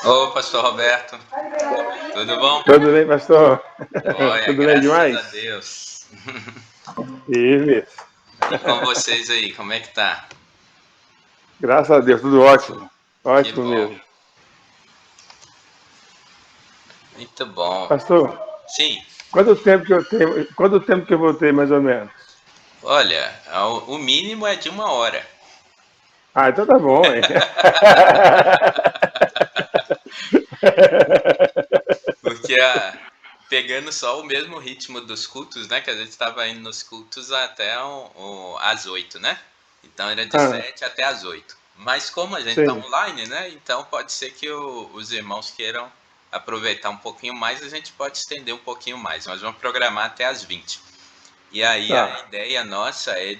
Ô, pastor Roberto, tudo bom? Tudo bem, pastor? Olha, Tudo bem graças a demais? Deus. Firme. E com vocês aí, como é que tá? Graças a Deus, tudo ótimo. Que Ótimo bom, mesmo. muito bom. Pastor, Sim, quanto tempo que eu vou ter, mais ou menos? olha, o mínimo é de 1 hora. Ah, então tá bom, hein? Porque pegando só o mesmo ritmo dos cultos, né? Que a gente estava indo nos cultos até às 8, né? Então era de Ah, 7 até às 8. Mas como a gente está sim, online, né? Então pode ser que os irmãos queiram aproveitar um pouquinho mais, a gente pode estender um pouquinho mais. Nós vamos programar até às 20. E aí a tá. ideia nossa é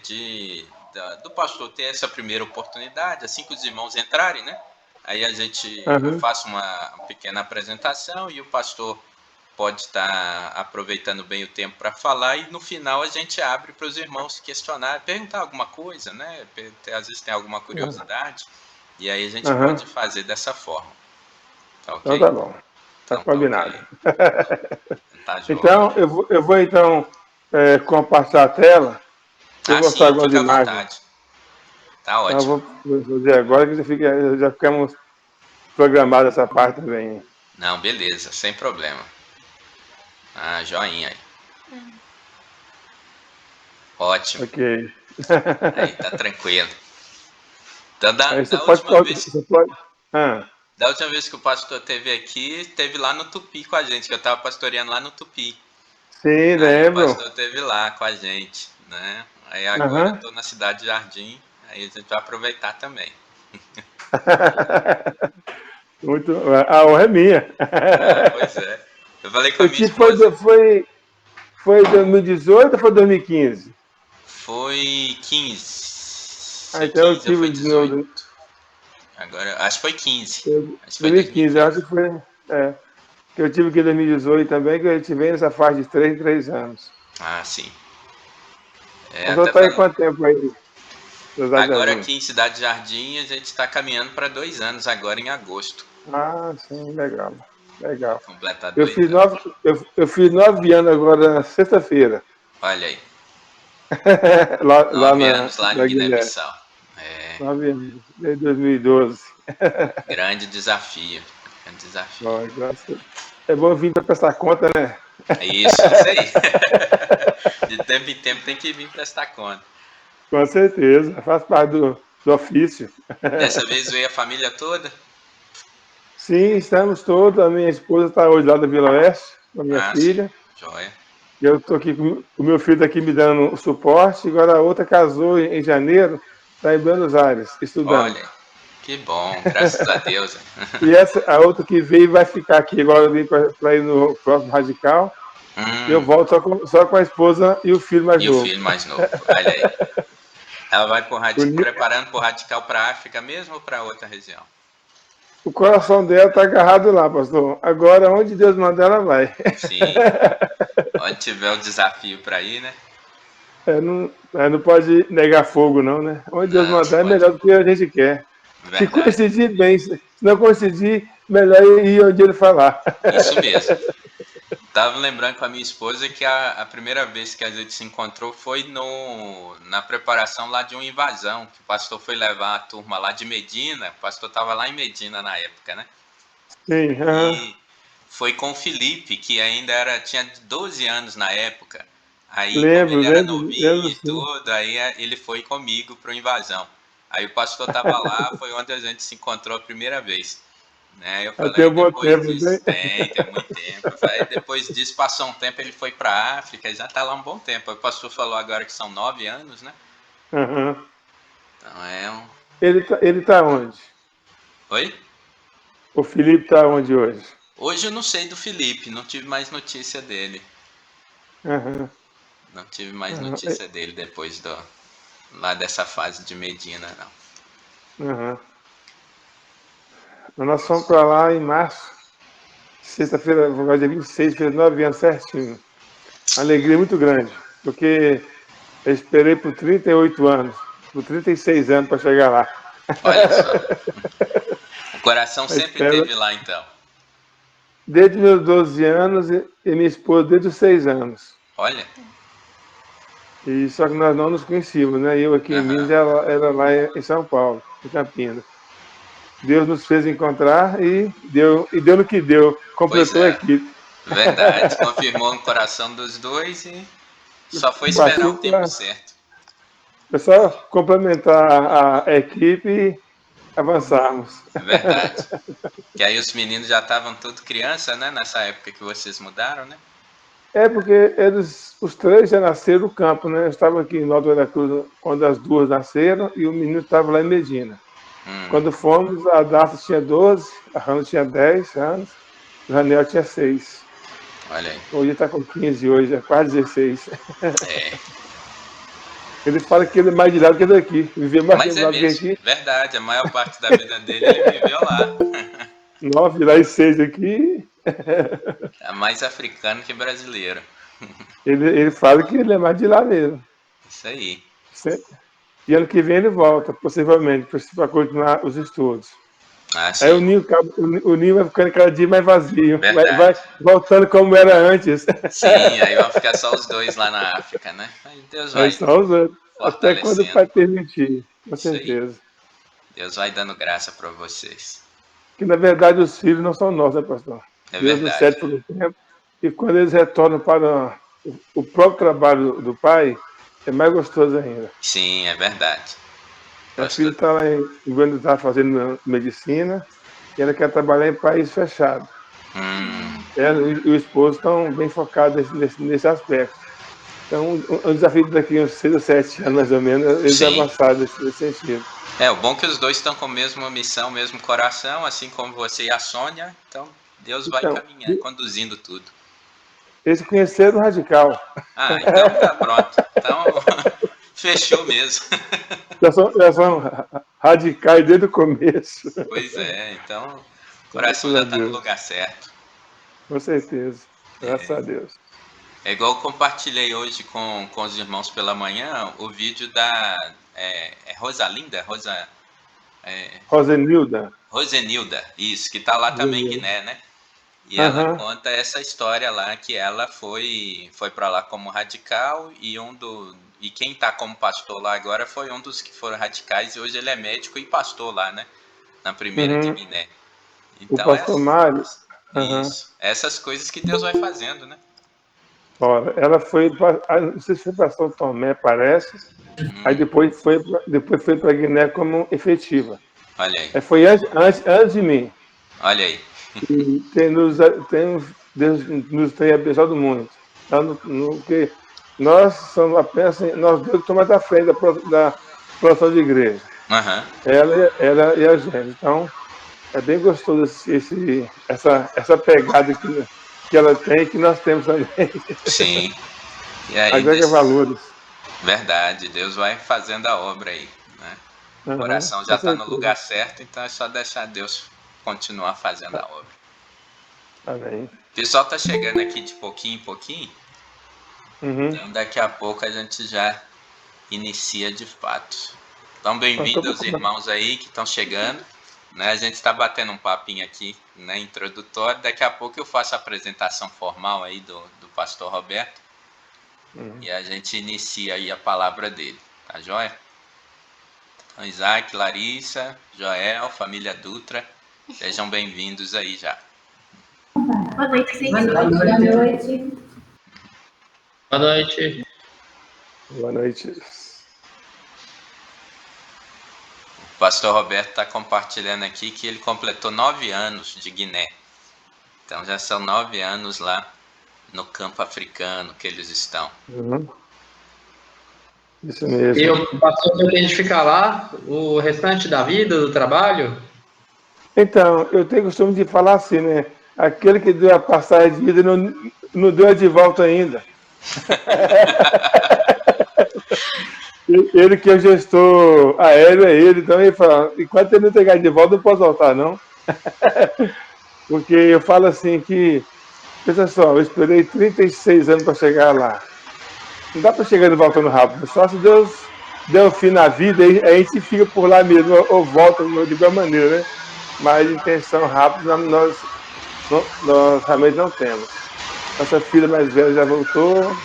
do pastor ter essa primeira oportunidade, assim que os irmãos entrarem, né? Aí eu Aham. faço uma pequena apresentação e o pastor pode estar aproveitando bem o tempo para falar e no final a gente abre para os irmãos questionar, perguntar alguma coisa, né? Às vezes tem alguma curiosidade e aí a gente pode Aham. fazer dessa forma, tá Então ok? tá bom. Tá Então tá combinado. ok, tá Então, joia. eu vou então compartilhar a tela e Ah, mostrar sim, algumas fica à imagens. vontade, tá Então, eu ótimo. vou fazer agora que já ficamos programados essa parte também. Não, beleza, sem problema. Ah, joinha aí. Ótimo. Ok. Aí, tá tranquilo. Então, Aí você pode. Ah, da última vez que o pastor esteve aqui, esteve lá no Tupi com a gente, que eu estava pastoreando lá no Tupi. sim, Aí o lembro. pastor esteve lá com a gente, né? Aí agora eu Aham. estou na cidade de Jardim, aí a gente vai aproveitar também. Muito. A honra é minha. Ah, pois é. Eu falei com a O minha Ti foi, esposa, foi 2018 ou foi 2015? foi 15. Ah, Foi então eu 15 ou foi tive de novo. 18? Agora, acho que foi 15. Acho que foi 2015, eu acho 2015. que foi. É, que eu tive aqui em 2018 também, que a gente vem nessa faixa de 3 em 3 anos. Ah, sim. É, Então até tá aí falando. quanto tempo aí, Cidade Agora Jardim? aqui em Cidade Jardim a gente está caminhando para 2 anos, agora em agosto. Ah, sim, legal. Vai Legal. completar Eu dois fiz anos. 9 anos agora, sexta-feira, Olha aí, lá 9 anos lá em na Guiné. Guiné-Bissau. É, 9 anos, desde 2012. grande desafio. Grande desafio. Bom, graças. É bom vir para prestar conta, né? É isso aí. De tempo em tempo tem que vir prestar conta. Com certeza, faz parte do ofício. Dessa vez veio a família toda? Sim, estamos todos. A minha esposa está hoje lá da Vila Oeste, com a minha Ah, sim. filha. Joia. Eu estou aqui com o meu filho tá aqui me dando o suporte. Agora a outra casou em janeiro, está em Buenos Aires, estudando. Olha, que bom, graças a Deus. E a outra que veio vai ficar aqui agora para ir no próximo Radical. E eu Hum, volto só com a esposa e o filho mais e o novo. filho mais novo, olha aí. Ela vai Bonito. preparando para o radical para a África mesmo ou para outra região? O coração dela está agarrado lá, pastor. Agora, onde Deus mandar, ela vai. Sim, onde tiver o desafio para ir, né? Não pode negar fogo, não, né? Onde Deus Não, não mandar é pode. melhor do que a gente quer. Se Verdade. coincidir, bem. Se não coincidir, melhor ir onde ele falar. Isso mesmo. Tava lembrando com a minha esposa que a primeira vez que a gente se encontrou foi na preparação lá de uma invasão, que o pastor foi levar a turma lá de Medina, o pastor estava lá em Medina na época, né? Sim, E foi com o Felipe, que ainda tinha 12 anos na época. Aí, como lembro, ele era lembro, novinho lembro e sim. tudo, aí ele foi comigo para invasão. Aí o pastor estava lá, foi onde a gente se encontrou a primeira vez. Né? Eu Até falei, um bom depois tempo, disso, né? tem muito tempo. Eu falei, depois disso, passou um tempo, ele foi para a África e já está lá um bom tempo. Aí o pastor falou agora que são 9 anos, né? Uhum. Então é um. Ele tá onde? Oi? O Felipe tá onde hoje? Hoje eu não sei do Felipe, não tive mais notícia dele. Uhum. Não tive mais Uhum. notícia dele depois lá dessa fase de Medina, não. Uhum. Nós fomos para lá em março, sexta-feira, agora dia 26, fez 9 anos certinho. Alegria muito grande, porque eu esperei por 38 anos, por 36 anos para chegar lá. Olha só. Coração Mas sempre esteve lá, então. desde meus 12 anos e minha esposa desde os 6 anos. Olha. E só que nós não nos conhecíamos, né? Eu aqui em Minas, ela lá em São Paulo, em Campinas. Deus nos fez encontrar e deu no que deu, Pois completou a é, equipe. verdade. Confirmou no coração dos dois e só foi esperar o Partiu tempo para certo. só complementar a equipe e avançarmos. Verdade. Que aí os meninos já estavam tudo criança, né? Nessa época que vocês mudaram, né? É porque os três já nasceram no campo, né? Eu estava aqui em Nova Veracruz quando as duas nasceram e o menino estava lá em Medina. Quando fomos, a Darcy tinha 12, a Hannah tinha 10 anos, o Raniel tinha 6. Olha aí. Hoje está com 15, hoje é quase 16. É. Ele fala que ele é mais de lá do que daqui. Viveu mais Mas tempo é lá do que mesmo, aqui. verdade. A maior parte da vida dele ele viveu lá. 9 lá e 6 aqui. É mais africano que brasileiro. Ele fala que ele é mais de lá mesmo. Isso aí. E ano que vem ele volta, possivelmente, para continuar os estudos. Ah, Aí sim. o ninho vai ficando cada dia mais vazio. Vai Verdade. voltando como era antes. Sim, aí vão ficar só os dois lá na África, né? Aí Deus Aí vai só os outros. Até quando o fortalecendo. pai permitir, com Isso aí. certeza. Deus vai dando graça para vocês. Que na verdade os filhos não são nossos, né, pastor? É Deus nos verdade. cede por um tempo. E quando eles retornam para o próprio trabalho do pai, é mais gostoso ainda. Sim, é verdade. Minha filha Pastor. está lá em Guarujá fazendo medicina e ela quer trabalhar em país fechado. Ela e o esposo estão bem focados nesse aspecto. Então, o desafio daqui a uns 6 ou 7 anos, mais ou menos, eles Sim. avançaram nesse sentido. É, o bom é que os dois estão com a mesma missão, mesmo coração, assim como você e a Sônia. Então, Deus vai Então, caminhando, conduzindo tudo. eles conheceram o radical. Ah, então tá pronto. Então, fechou mesmo. Já são radicais desde o começo. Pois é, então o coração Graças já a está no Deus. lugar certo. Com certeza. Graças a Deus. É igual eu compartilhei hoje com os irmãos pela manhã o vídeo da Rosalinda, Rosenilda. Rosenilda, isso, que tá lá também em Guiné, né? E ela conta essa história lá que ela foi para lá como radical e quem tá como pastor lá agora foi um dos que foram radicais e hoje ele é médico e pastor lá, né? Na primeira de Guiné. O Então pastor Mário. isso, essas coisas que Deus vai fazendo, né? Ora, ela foi, não sei se foi para São Tomé, parece. Aí depois foi para Guiné como efetiva. Olha aí, Aí foi antes de mim. olha aí. E Deus nos tem abençoado muito. Que nós somos apenas, nós dois que tomamos a frente da produção de igreja. Ela e a gente. Então, é bem gostoso essa pegada que ela tem e que nós temos também. Sim. E aí, Agrega valores. verdade, Deus vai fazendo a obra aí, né? O coração já Com está no certeza. lugar certo, então é só deixar Deus continuar fazendo a obra. Amém. O pessoal tá chegando aqui de pouquinho em pouquinho, então daqui a pouco a gente já inicia de fato. Então, bem-vindos aos irmãos aí que estão chegando. Né? A gente está batendo um papinho aqui, né, introdutório. Daqui a pouco eu faço a apresentação formal aí do pastor Roberto. E a gente inicia aí a palavra dele, tá joia? Então, Isaac, Larissa, Joel, família Dutra, sejam bem-vindos aí já. Boa noite, gente. Boa noite. Boa noite. Boa noite. O pastor Roberto está compartilhando aqui que ele completou 9 anos de Guiné. Então já são 9 anos lá no campo africano que eles estão. Isso mesmo. E o pastor pretende ficar lá o restante da vida, do trabalho? Então, eu tenho costume de falar assim, né? Aquele que deu a passagem de vida não deu a de volta ainda. Ele que é o gestor aéreo, é ele, então ele fala, enquanto ele não entregar de volta, não posso voltar, não. Porque eu falo assim que, pensa só, eu esperei 36 anos para chegar lá. Não dá para chegar voltando rápido, só se Deus der o fim na vida, aí a gente fica por lá mesmo, ou volta de igual maneira, né? mas intenção rápida nós realmente não temos. Nossa filha mais velha já voltou,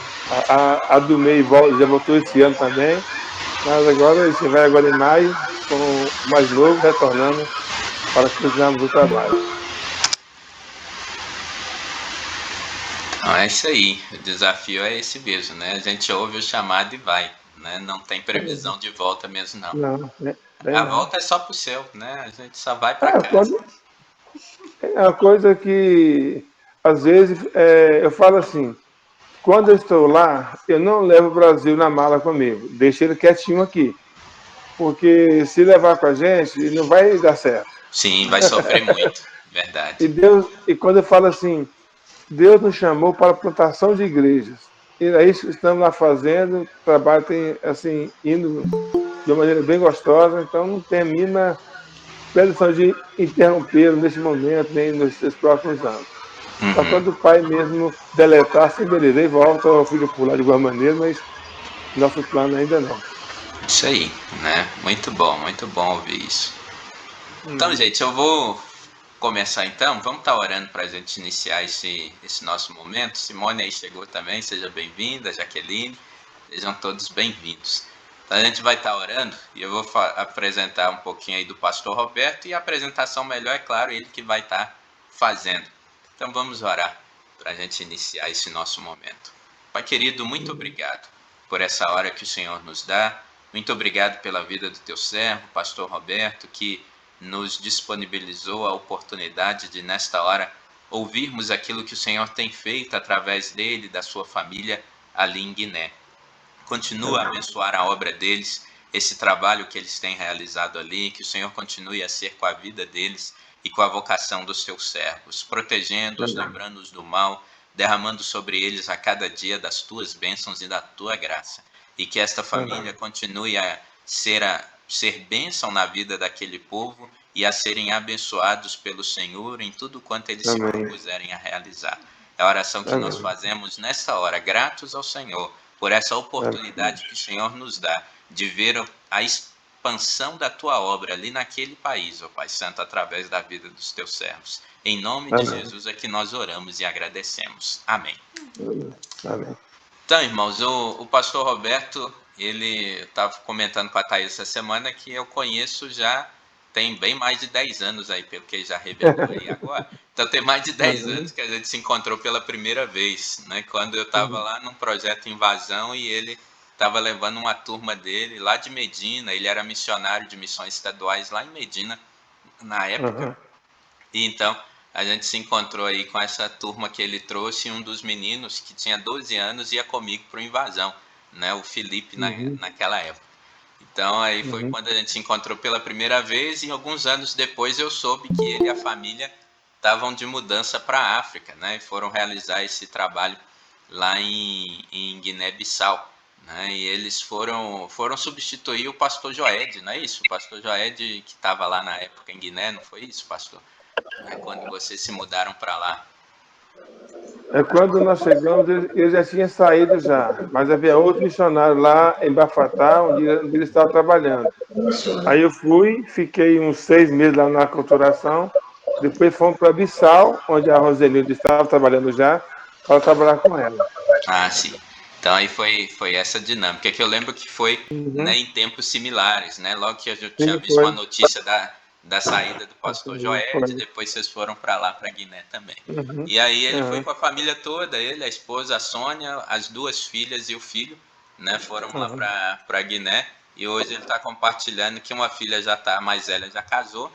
a do meio já voltou esse ano também, mas agora a gente vai agora em maio, com o mais novo retornando para continuarmos o trabalho. Então é isso aí, o desafio é esse mesmo, né? A gente ouve o chamado e vai, né? Não tem previsão de volta mesmo, não. Não, A não. volta é só pro céu, né? A gente só vai para casa. É uma coisa que, às vezes, eu falo assim, quando eu estou lá, eu não levo o Brasil na mala comigo, deixo ele quietinho aqui. Porque se levar com a gente, não vai dar certo. Sim, vai sofrer muito, verdade. E quando eu falo assim, Deus nos chamou para a plantação de igrejas. E aí estamos lá fazendo, o trabalho tem assim, indo de uma maneira bem gostosa, então não tem a mínima pretensão de interromper neste momento, nem nos próximos anos. Só quando o pai mesmo deletar, assim, beleza, aí volta, ou fica por lá de alguma maneira, mas nosso plano ainda não. Isso aí, né? Muito bom ouvir isso. Então, gente, eu vou começar então. Vamos estar orando para a gente iniciar esse nosso momento. Simone aí chegou também, seja bem-vinda, Jaqueline, sejam todos bem-vindos. Então, a gente vai estar orando e eu vou apresentar um pouquinho aí do pastor Roberto e a apresentação melhor, é claro, ele que vai estar fazendo. Então, vamos orar para a gente iniciar esse nosso momento. Pai querido, muito obrigado por essa hora que o Senhor nos dá. Muito obrigado pela vida do teu servo, pastor Roberto, que nos disponibilizou a oportunidade de, nesta hora, ouvirmos aquilo que o Senhor tem feito através dele, da sua família, ali em Guiné. Continua a abençoar a obra deles, esse trabalho que eles têm realizado ali, que o Senhor continue a ser com a vida deles e com a vocação dos teus servos, protegendo-os, livrando-os do mal, derramando sobre eles a cada dia das tuas bênçãos e da tua graça. E que esta família continue a ser bênção na vida daquele povo e a serem abençoados pelo Senhor em tudo quanto eles se propuserem a realizar. É a oração que nós fazemos nesta hora, gratos ao Senhor por essa oportunidade que o Senhor nos dá de ver a expansão da tua obra ali naquele país, ó Pai Santo, através da vida dos teus servos. Em nome de Jesus é que nós oramos e agradecemos. Amém. Amém. Então, irmãos, o pastor Roberto, ele estava comentando com a Thaís essa semana que eu conheço já tem bem mais de 10 anos aí, pelo que já revelou aí agora. Então tem mais de 10 anos que a gente se encontrou pela primeira vez, né? Quando eu estava lá num projeto Invasão e ele estava levando uma turma dele lá de Medina, ele era missionário de missões estaduais lá em Medina na época. E então a gente se encontrou aí com essa turma que ele trouxe, e um dos meninos que tinha 12 anos ia comigo para o Invasão, né? O Felipe naquela época. Então aí foi quando a gente se encontrou pela primeira vez e alguns anos depois eu soube que ele e a família estavam de mudança para a África, né? E foram realizar esse trabalho lá em Guiné-Bissau, né? E eles foram substituir o pastor Joed, não é isso? O pastor Joed que estava lá na época em Guiné, não foi isso, pastor? Quando vocês se mudaram para lá. Quando nós chegamos, ele já tinha saído já, mas havia outro missionário lá em Bafatá, onde ele estava trabalhando. Aí eu fui, fiquei uns 6 meses lá na aculturação, depois fomos para Bissau, onde a Roselilde estava trabalhando já, para trabalhar com ela. Ah, sim. Então aí foi essa dinâmica, que eu lembro que foi né, em tempos similares, né? Logo que eu já tinha visto uma notícia da saída do pastor Joed, depois vocês foram para lá, para Guiné também. E aí ele foi com a família toda, ele, a esposa, a Sônia, as 2 filhas e o filho, né? Foram lá para Guiné, e hoje ele está compartilhando que uma filha já está mais velha, já casou,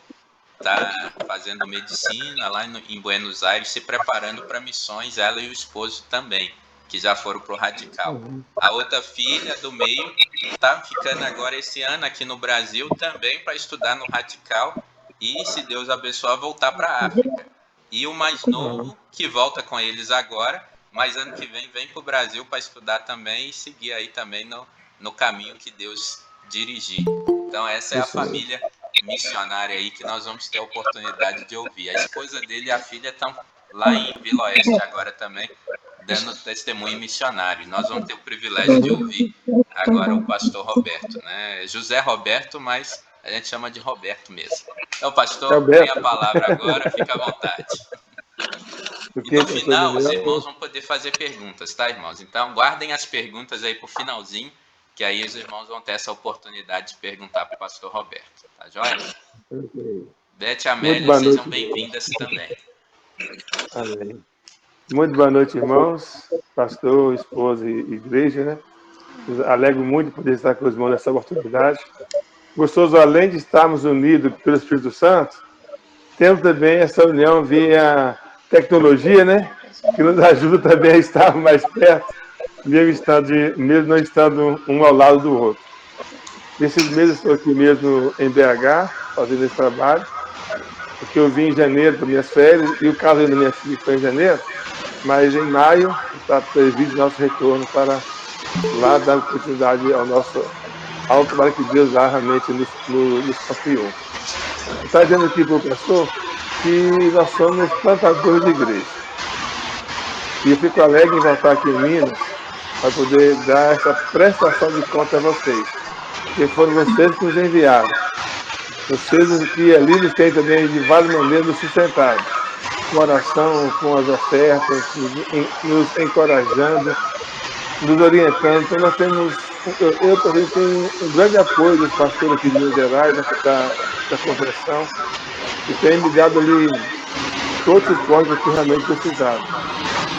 está fazendo medicina lá em Buenos Aires, se preparando para missões, ela e o esposo também, que já foram para o Radical. A outra filha do meio está ficando agora esse ano aqui no Brasil também para estudar no Radical e, se Deus abençoar, voltar para a África. E o mais novo, que volta com eles agora, mas ano que vem para o Brasil para estudar também e seguir aí também no caminho que Deus dirigir. Então essa é a família missionária aí que nós vamos ter a oportunidade de ouvir. A esposa dele e a filha estão lá em Vila Oeste agora também, dando testemunho missionário. Nós vamos ter o privilégio de ouvir agora o pastor Roberto, né? José Roberto, mas a gente chama de Roberto mesmo. Então, pastor, tem a palavra agora, fica à vontade. E no final, os irmãos vão poder fazer perguntas, tá, irmãos? Então, guardem as perguntas aí para o finalzinho, que aí os irmãos vão ter essa oportunidade de perguntar para o pastor Roberto. Tá joia? Okay. Beth e Amélia, sejam bem-vindas também. Amém. Muito boa noite, irmãos, pastor, esposa e igreja, né? Alegro muito de poder estar com os irmãos nessa oportunidade. Gostoso, além de estarmos unidos pelo Espírito Santo, temos também essa união via tecnologia, né? Que nos ajuda também a estar mais perto, mesmo não estando um ao lado do outro. Nesses meses estou aqui mesmo em BH, fazendo esse trabalho, porque eu vim em janeiro para minhas férias, e o caso da minha filha foi em janeiro, mas em maio está previsto nosso retorno para lá, dar continuidade ao trabalho que Deus lá realmente nos confiou. Está dizendo aqui para o pastor que nós somos plantadores de igreja. E eu fico alegre em voltar aqui em Minas para poder dar essa prestação de conta a vocês. Porque foram vocês que nos enviaram. Vocês que ali nos têm também de várias maneiras nos sustentado. Com oração, com as ofertas, nos encorajando, nos orientando. Então nós temos, eu também tenho um grande apoio dos pastores aqui de Minas Gerais, da conversão, que tem me dado ali todo o suporte que realmente precisava.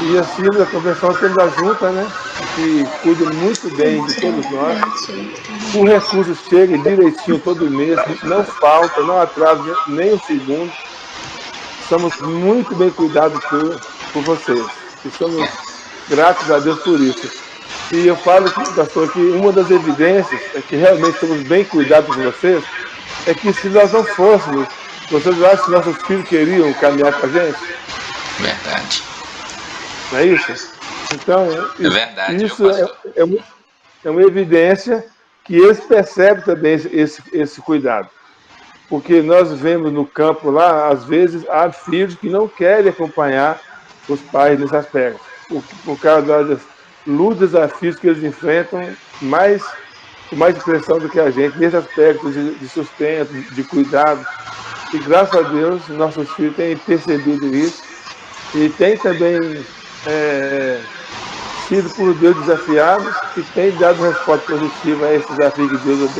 E assim, na convenção temos a junta, né, que cuida muito bem de todos nós. O recurso chega direitinho todo mês, não falta, não atrasa nem um segundo. Somos muito bem cuidados por vocês. E somos gratos a Deus por isso. E eu falo, pastor, que uma das evidências é que realmente somos bem cuidados por vocês, é que se nós não fôssemos, vocês acham que nossos filhos queriam caminhar com a gente? Verdade. Não é isso? Então, é verdade, isso é uma evidência que eles percebem também esse cuidado. Porque nós vemos no campo lá, às vezes, há filhos que não querem acompanhar os pais nesse aspecto. Por causa das lutas, desafios que eles enfrentam, com mais pressão do que a gente, nesse aspecto de sustento, de cuidado. E graças a Deus, nossos filhos têm percebido isso e têm também sido por Deus desafiados e têm dado resposta positiva a esse desafio que Deus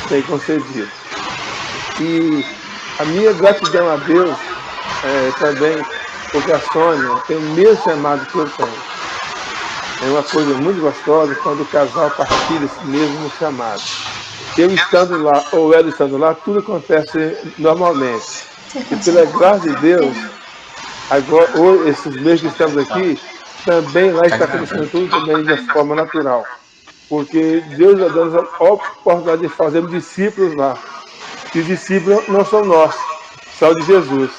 tem concedido. E a minha gratidão a Deus também, porque a Sônia tem o mesmo chamado que eu tenho. É uma coisa muito gostosa quando o casal partilha esse mesmo chamado. Eu estando lá, ou ela estando lá, tudo acontece normalmente. E pela graça de Deus, agora, esses meses que estamos aqui, também lá está acontecendo tudo também de forma natural. Porque Deus está dando a oportunidade de fazermos discípulos lá. E os discípulos não são nossos, são de Jesus.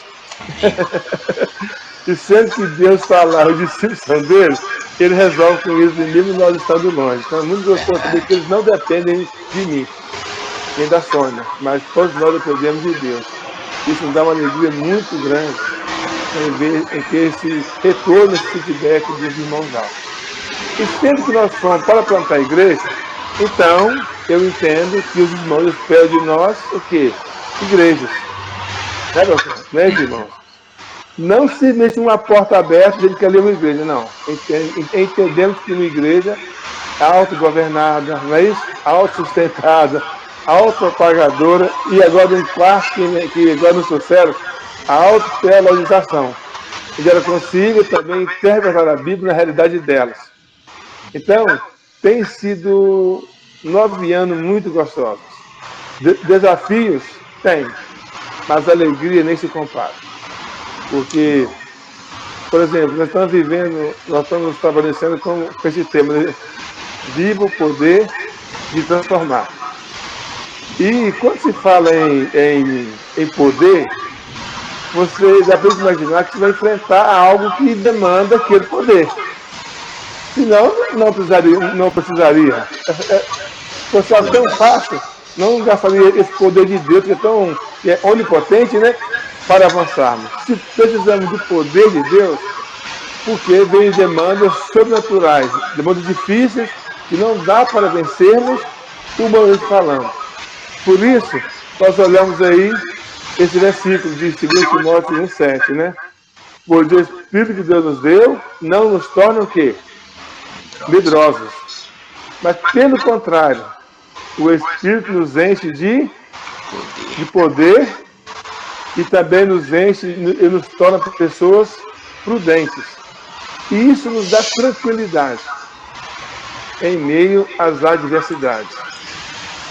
E sendo que Deus está lá, os discípulos são dele, ele resolve com eles mesmo nós estando longe. Então é muito gostoso saber que eles não dependem de mim, nem da Sônia, mas todos nós dependemos de Deus. Isso nos dá uma alegria muito grande em ver esse retorno, esse feedback dos irmãos lá. E sendo que nós fomos para plantar a igreja, então eu entendo que os irmãos esperam de nós o quê? Igrejas. Né, doutor? Né, irmãos? Não simplesmente uma porta aberta dizendo que ali é uma igreja, não. Entendemos que uma igreja é autogovernada, não é isso? Autossustentada, autopropagadora e agora um quarto que agora no sucesso, a autoteologização. E ela consiga também interpretar a Bíblia na realidade delas. Então, tem sido 9 anos muito gostosos. Desafios? Tem, mas a alegria nem se compara. Porque, por exemplo, nós estamos trabalhando com esse tema, né? Viva o poder de transformar. E quando se fala em poder, você já pode imaginar que você vai enfrentar algo que demanda aquele poder. Senão, não precisaria. Se fosse algo tão fácil, não gastaria esse poder de Deus, que é onipotente, né? Para avançarmos. Se precisamos do poder de Deus, porque vem demandas sobrenaturais, demandas difíceis, que não dá para vencermos, humanamente falando. Por isso, nós olhamos aí esse versículo de 2 Timóteo 1,7, né? Pois o Espírito que Deus nos deu não nos torna o quê? Medrosos. Mas, pelo contrário, o Espírito nos enche de poder e também nos enche e nos torna pessoas prudentes. E isso nos dá tranquilidade em meio às adversidades.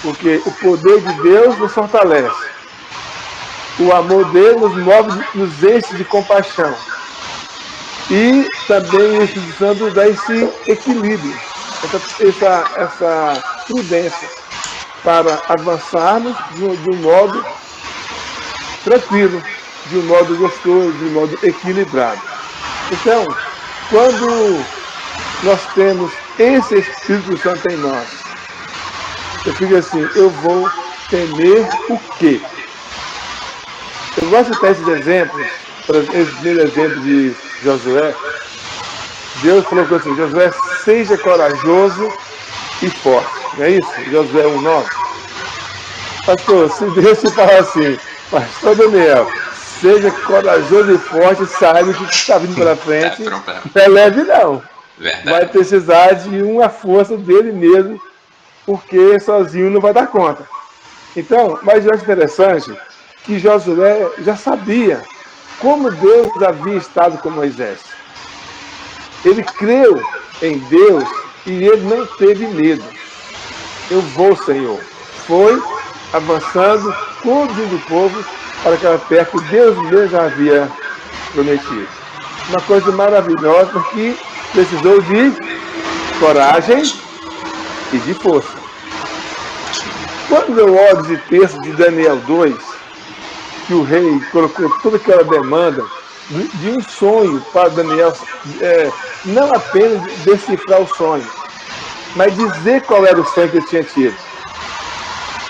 Porque o poder de Deus nos fortalece. O amor dele nos move, nos enche de compaixão. E também o Espírito Santo nos dá esse equilíbrio, essa prudência para avançarmos de um modo tranquilo, de um modo gostoso, de um modo equilibrado. Então, quando nós temos esse Espírito Santo em nós, eu fico assim, eu vou temer o quê? Eu gosto de ter esses exemplos, esse primeiro exemplo de Josué. Deus falou assim, Josué, seja corajoso e forte. Não é isso? Josué 1,9. Pastor, se Deus te falar assim, pastor Daniel, seja corajoso e forte, saiba que o que está vindo pela frente não é leve não. Verdade. Vai precisar de uma força dele mesmo, porque sozinho não vai dar conta. Então, mas eu acho interessante que Josué já sabia como Deus havia estado com Moisés. Ele creu em Deus e ele não teve medo. Eu vou, Senhor. Foi avançando, conduzindo o povo para aquela terra que Deus mesmo já havia prometido. Uma coisa maravilhosa, porque precisou de coragem e de força. Quando eu olho esse texto de Daniel 2, que o rei colocou toda aquela demanda de um sonho para Daniel, não apenas decifrar o sonho, mas dizer qual era o sonho que ele tinha tido.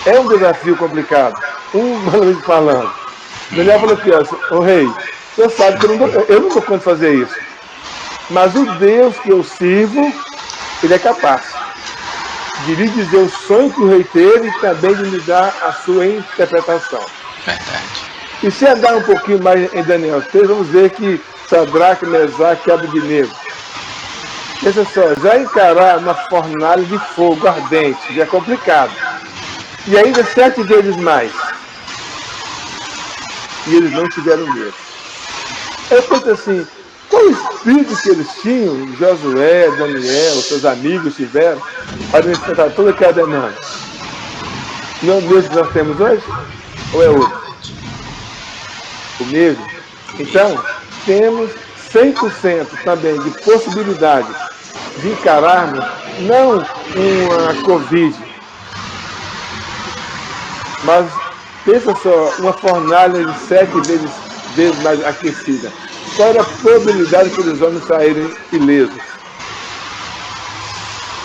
É um desafio complicado, humanamente falando. Daniel falou aqui, o rei, você sabe que eu não dou conta de fazer isso, mas o Deus que eu sirvo, ele é capaz de lhe dizer o sonho que o rei teve e também de lhe dar a sua interpretação. Verdade. E se andar um pouquinho mais em Daniel 3, vamos ver que Sadraque, Mesaque e Abednego, pensa só, já encarar uma fornalha de fogo ardente, já é complicado. E ainda 7 vezes mais. E eles não tiveram medo. Eu penso assim, qual o espírito que eles tinham, Josué, Daniel, seus amigos tiveram, para enfrentar toda aquela demanda? Não é o mesmo que nós temos hoje? Ou é outro? O mesmo? Então, temos 100% também de possibilidade de encararmos não uma Covid, mas pensa só, uma fornalha de 7 vezes mais aquecida. Qual era a probabilidade que os homens saírem ilesos?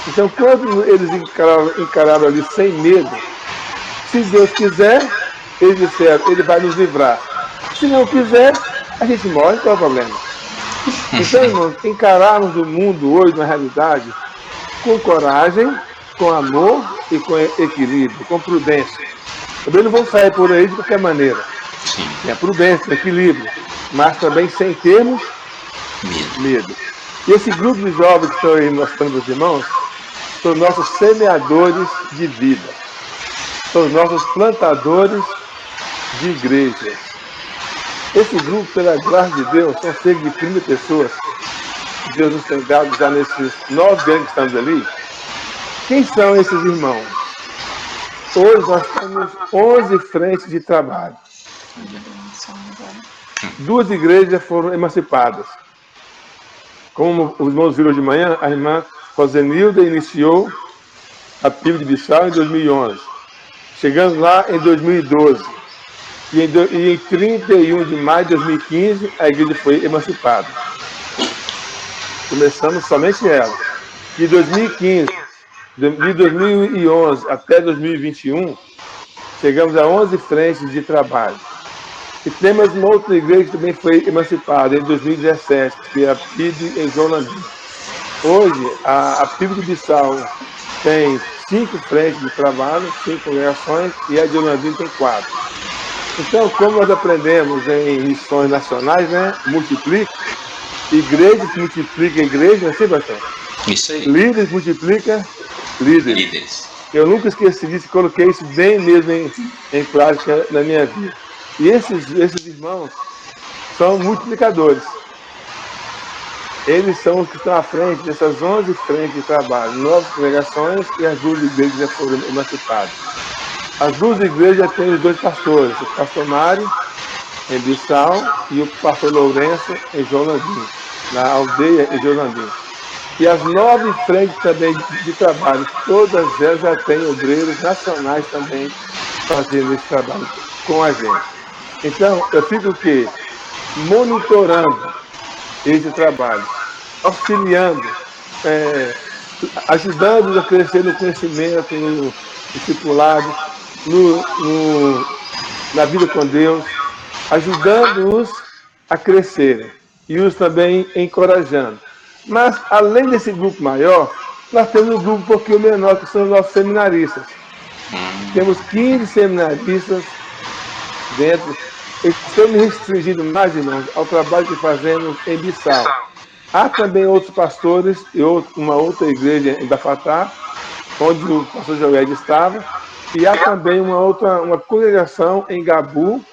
Então, quando eles encararam ali sem medo, se Deus quiser, eles disseram, ele vai nos livrar. Se não quiser, a gente morre, qual é o problema? Então, irmãos, encararmos o mundo hoje, na realidade, com coragem, com amor e com equilíbrio, com prudência. Também não vão sair por aí de qualquer maneira. Tem a prudência, o equilíbrio, mas também sem termos medo. E esse grupo de jovens que estão aí mostrando para os irmãos, são nossos semeadores de vida. São os nossos plantadores de igrejas. Esse grupo, pela graça de Deus, são cerca de 30 pessoas que Deus nos tem dado já nesses 9 anos que estamos ali. Quem são esses irmãos? Hoje nós temos 11 frentes de trabalho. 2 igrejas já foram emancipadas. Como os irmãos viram de manhã, a irmã Rosenilda iniciou a PIB de Bissau em 2011. Chegando lá em 2012. E em 31 de maio de 2015, a igreja foi emancipada. Começamos somente ela. De 2015, de 2011 até 2021, chegamos a 11 frentes de trabalho. E temos uma outra igreja que também foi emancipada em 2017, que é a PIB em Jonandim. Hoje, a PIB de Bissau tem 5 frentes de trabalho, 5 congregações, e a de Jonandim tem 4. Então, como nós aprendemos em missões nacionais, né? Multiplica, igrejas multiplica igreja, assim, pastor? Isso aí. Líderes multiplica líderes. Eu nunca esqueci disso, coloquei isso bem mesmo em prática na minha vida. E esses irmãos são multiplicadores. Eles são os que estão à frente dessas 11 frentes de trabalho, 9 congregações, e as 2 igrejas já foram emancipadas. As 2 igrejas já têm os 2 pastores, o pastor Mário, em Bissau, e o pastor Lourenço, em João Landim, na aldeia em João Landim. E as 9 frentes também de trabalho, todas elas já têm obreiros nacionais também fazendo esse trabalho com a gente. Então, eu fico o quê? Monitorando esse trabalho, auxiliando, ajudando-os a crescer no conhecimento, no discipulado, na vida com Deus, ajudando-os a crescerem e os também encorajando. Mas, além desse grupo maior, nós temos um grupo um pouquinho menor, que são os nossos seminaristas. Temos 15 seminaristas dentro. Estou me restringindo mais, irmãos, ao trabalho que fazemos em Bissau. Há também outros pastores e uma outra igreja em Bafatá, onde o pastor Joel estava, e há também uma congregação em Gabu,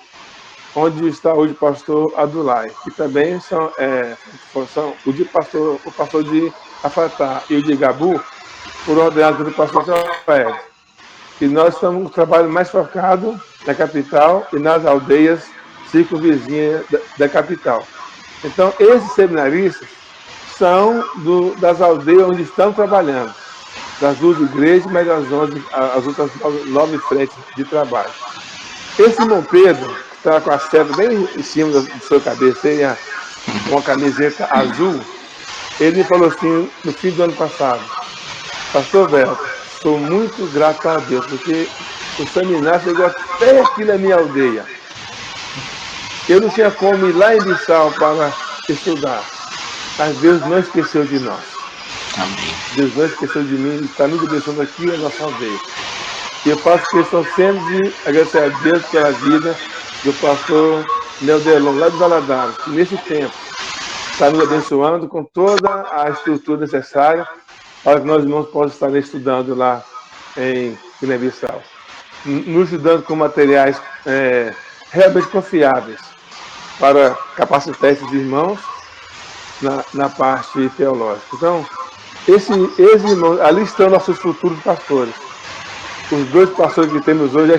onde está hoje o pastor Adulai, que também são o pastor de Afatá e o de Gabu, foram ordenados pelo pastor Joel. E nós estamos com um trabalho mais focado na capital e nas aldeias circunvizinhas da capital. Então, esses seminaristas são das aldeias onde estão trabalhando, das 2 igrejas, mas as outras 9 frentes de trabalho. Esse irmão Pedro, que está com a seta bem em cima da sua cabeça, com uma camiseta azul, ele me falou assim, no fim do ano passado: pastor Velto, sou muito grato a Deus, porque o seminário chegou até aqui na minha aldeia. Eu não tinha como ir lá em Bissau para estudar, mas Deus não esqueceu de nós. Amém. Deus não esqueceu de mim, está nos abençoando aqui na nossa aldeia. E eu faço questão sempre de agradecer a Deus pela vida do pastor Neudelon, lá de Valadares, que nesse tempo está nos abençoando com toda a estrutura necessária para que nós irmãos possam estar estudando lá em Guiné-Bissau. Nos ajudando com materiais realmente confiáveis para capacitar esses irmãos na parte teológica. Então, esses irmãos, ali estão nossos futuros pastores. Os 2 pastores que temos hoje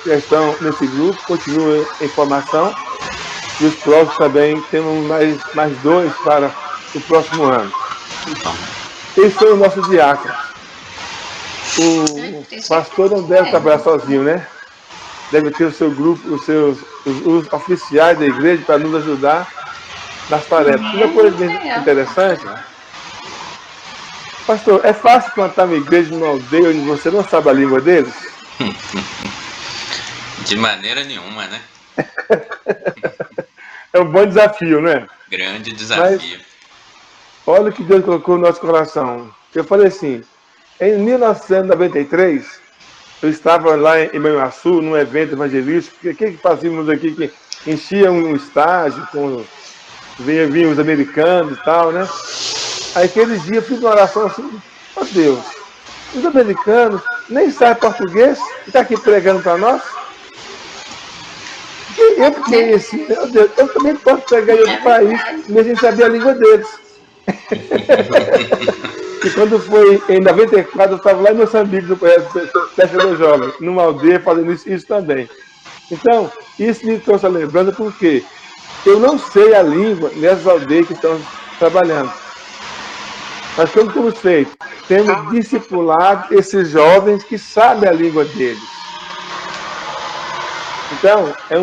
já estão nesse grupo, continuam em formação. E os próximos também, temos mais 2 para o próximo ano. Eles são os nossos diáconos. O pastor não deve trabalhar sozinho, né? Deve ter o seu grupo, os oficiais da igreja para nos ajudar nas tarefas. Uma coisa interessante, pastor, é fácil plantar uma igreja numa aldeia onde você não sabe a língua deles? De maneira nenhuma, né? É um bom desafio, né? Grande desafio. Mas, olha o que Deus colocou no nosso coração. Eu falei assim, em 1993, eu estava lá em Manhuaçu, num evento evangelístico, o que fazíamos aqui, que enchia um estágio, vinham os americanos e tal, né? Aí aquele dia eu fiz uma oração assim: ó Deus, os americanos nem sabem português e está aqui pregando para nós? E eu fiquei assim: meu Deus, eu também posso pregar em outro país, mesmo sem saber a língua deles. E quando foi em 94, eu estava lá em Moçambique, no Festa do Jovem, numa aldeia, fazendo isso também. Então, isso me trouxe a lembrança porque eu não sei a língua nessas aldeias que estão trabalhando. Mas como temos feito? Temos discipulado esses jovens que sabem a língua deles. Então, é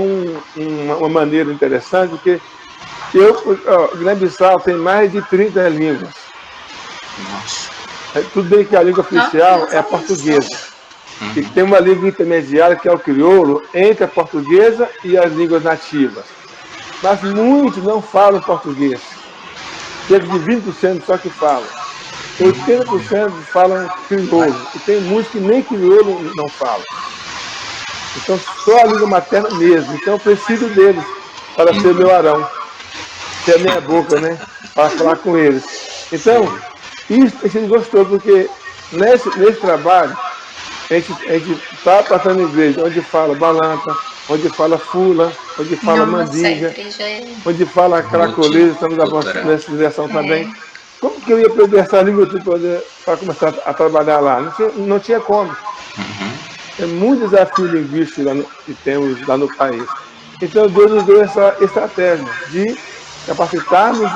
uma maneira interessante, porque Guiné-Bissau tem mais de 30 línguas. Nossa. Tudo bem que a língua oficial é a portuguesa. E tem uma língua intermediária, que é o crioulo, entre a portuguesa e as línguas nativas. Mas muitos não falam português. Cerca de 20% só que falam. 80% falam crioulo. E tem muitos que nem crioulo não falam. Então, só a língua materna mesmo. Então, eu preciso deles para ser o meu Arão, ser a minha boca, né? Para falar com eles. Então, isso tem sido gostoso, porque nesse trabalho, a gente está passando em igreja onde fala balanta, onde fala fula, onde fala Nossa, a mandinga, igreja é. onde fala cracolês, estamos Multicultural. nessa direção também. Como que eu ia aprender essa língua para começar a trabalhar lá? Não tinha como. É muito desafio linguístico que temos lá no país. Então Deus nos deu essa estratégia de capacitarmos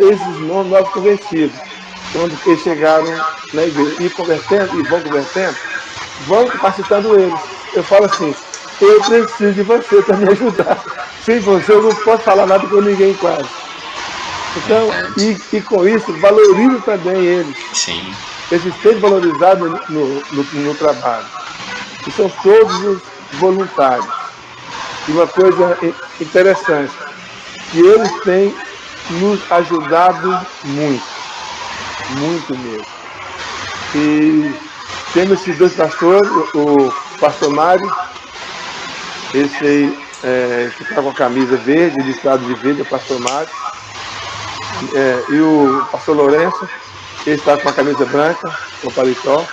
esses novos convertidos. Quando eles chegaram na igreja e vão capacitando eles. Eu falo assim, eu preciso de você para me ajudar. Sem você eu não posso falar nada com ninguém quase. Então, e com isso, valorizo também eles. Sim. Eles se sentem valorizados no trabalho. E são todos voluntários. E uma coisa interessante, que eles têm nos ajudado muito, muito mesmo. E temos esses dois pastores, o pastor Mário, esse aí que está com a camisa verde, listado de verde, é o pastor Mário, e o pastor Lourenço, ele está com a camisa branca, com o paletó.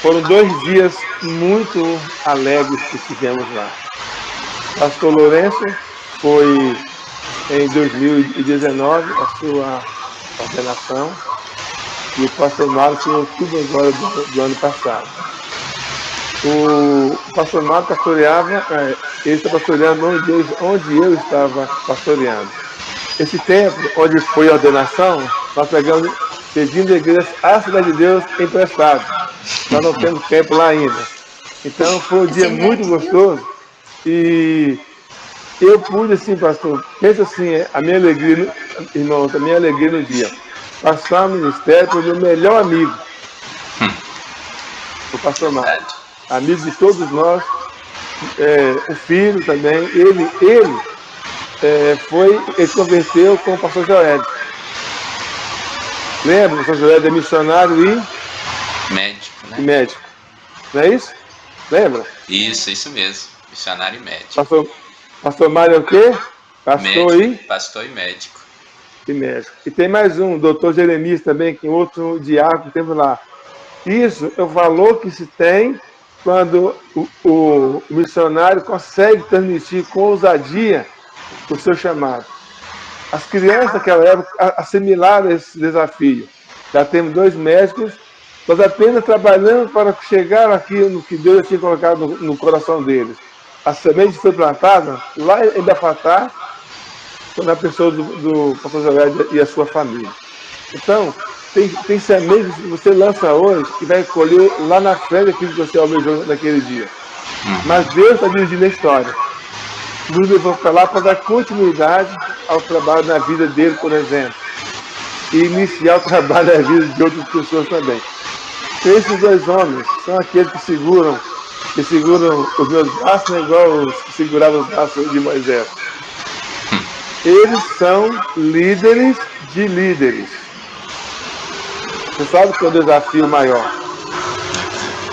Foram 2 dias muito alegres que tivemos lá. Pastor Lourenço foi em 2019 a sua ordenação e o pastor Mário foi em outubro agora do ano passado. O pastor Mário pastoreava, ele está pastoreando onde eu estava pastoreando. Esse tempo, onde foi a ordenação, nós pedindo a igreja a Cidade de Deus emprestado. Nós não temos tempo lá ainda. Então foi um dia muito gostoso e eu pude, assim, pastor, pensa assim, a minha alegria, irmãos, a minha alegria no dia. Passar o ministério para o meu melhor amigo, o pastor Mário, amigo de todos nós, o filho também, ele converteu com o pastor Joel. Lembra? O pastor Joel é missionário e médico, né? E médico. Não é isso? Lembra? Isso mesmo. Missionário e médico. Pastor Mário é o quê? Pastor e médico. E médico. E tem mais um, doutor Jeremias também, que é outro diácono temos lá. Isso é o valor que se tem quando o missionário consegue transmitir com ousadia o seu chamado. As crianças naquela época assimilaram esse desafio. Já temos 2 médicos, nós apenas trabalhamos para chegar aqui no que Deus tinha colocado no coração deles. A semente foi plantada lá em Bafatá, na pessoa do pastor Joel e a sua família. Então, tem sementes que você lança hoje e vai colher lá na frente aquilo que você almejou naquele dia. Mas Deus está dirigindo a história. Nos levou para lá para dar continuidade ao trabalho na vida dele, por exemplo. E iniciar o trabalho na vida de outras pessoas também. Esses 2 homens são aqueles que seguram os meus braços, né, igual os que seguravam os braços de Moisés. Eles são líderes de líderes. Você sabe que é o desafio maior.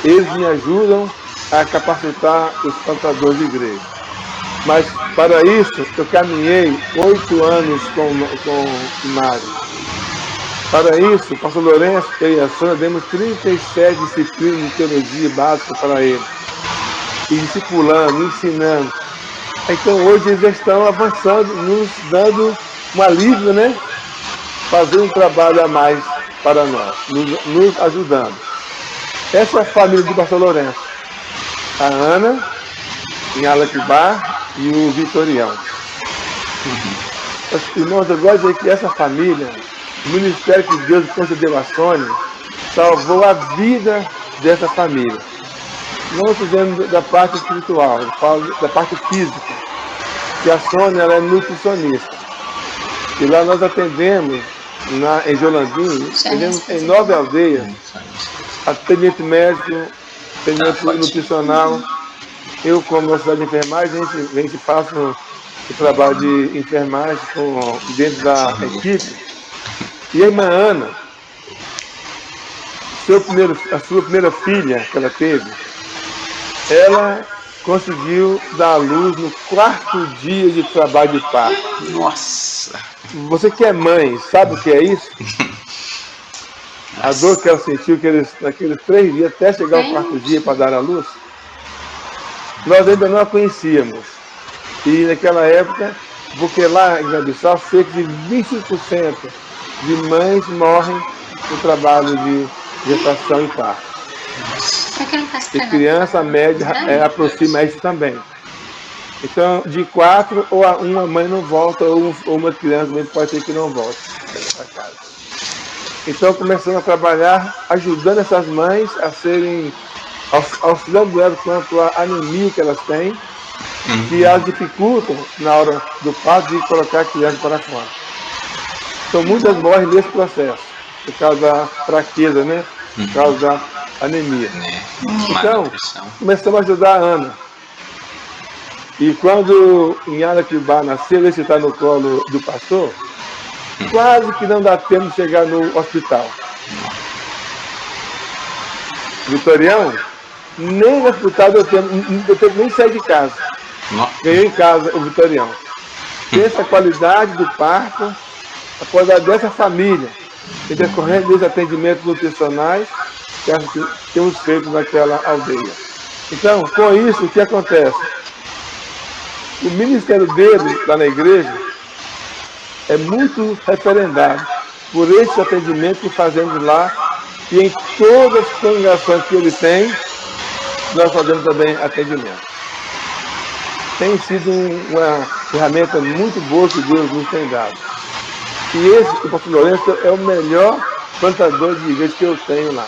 Eles me ajudam a capacitar os plantadores de igreja. Mas, para isso, eu caminhei 8 anos com o Mário. Para isso, o pastor Lourenço e a Sônia demos 37 disciplinas de teologia básica para ele. E discipulando, ensinando. Então, hoje eles já estão avançando, nos dando um alívio, né? Fazendo um trabalho a mais para nós, nos ajudando. Essa é a família do pastor Lourenço. A Ana, em Alaquibar, e o Vitorião. Irmãos, eu gosto de dizer que essa família, o ministério que Deus concedeu a Sônia, salvou a vida dessa família. Não estou dizendo da parte espiritual, eu falo da parte física. Que a Sônia ela é nutricionista. E lá nós atendemos, em Jolandinho, atendemos em 9 aldeias, atendimento médico, atendimento nutricional. Eu, como auxiliar de enfermagem, a gente faz o trabalho de enfermagem dentro da equipe. E a irmã Ana, a sua primeira filha que ela teve, ela conseguiu dar à luz no 4º dia de trabalho de parto. Nossa! Você que é mãe, sabe o que é isso? A dor que ela sentiu naqueles 3 dias até chegar ao 4º dia para dar à luz, nós ainda não a conhecíamos. E naquela época, porque lá em Guiné-Bissau, cerca de 25% de mães morrem no trabalho de gestação e parto. E criança, a média aproxima isso também. Então, de 4, ou uma mãe não volta, ou uma criança também pode ser que não volte para casa. Então, começamos a trabalhar, ajudando essas mães a serem, auxiliando elas quanto à anemia que elas têm, que elas dificultam, na hora do parto, de colocar a criança para fora. Então, muitas morrem nesse processo, por causa da fraqueza, né? Por causa da anemia. Então, começamos a ajudar a Ana. E quando Inhana Kibá nasceu, esse está no colo do pastor, quase que não dá tempo de chegar no hospital. Vitorião, nem no hospital deu tempo nem sair de casa. Ganhei em casa o Vitorião. Essa qualidade do parto, a qualidade dessa família, em decorrência dos atendimentos nutricionais que temos feito naquela aldeia. Então, com isso, o que acontece? O ministério dele, lá na igreja, é muito referendado por esse atendimento que fazemos lá, e em todas as congregações que ele tem, nós fazemos também atendimento. Tem sido uma ferramenta muito boa que Deus nos tem dado. E o pastor Lourenço é o melhor plantador de igreja que eu tenho lá.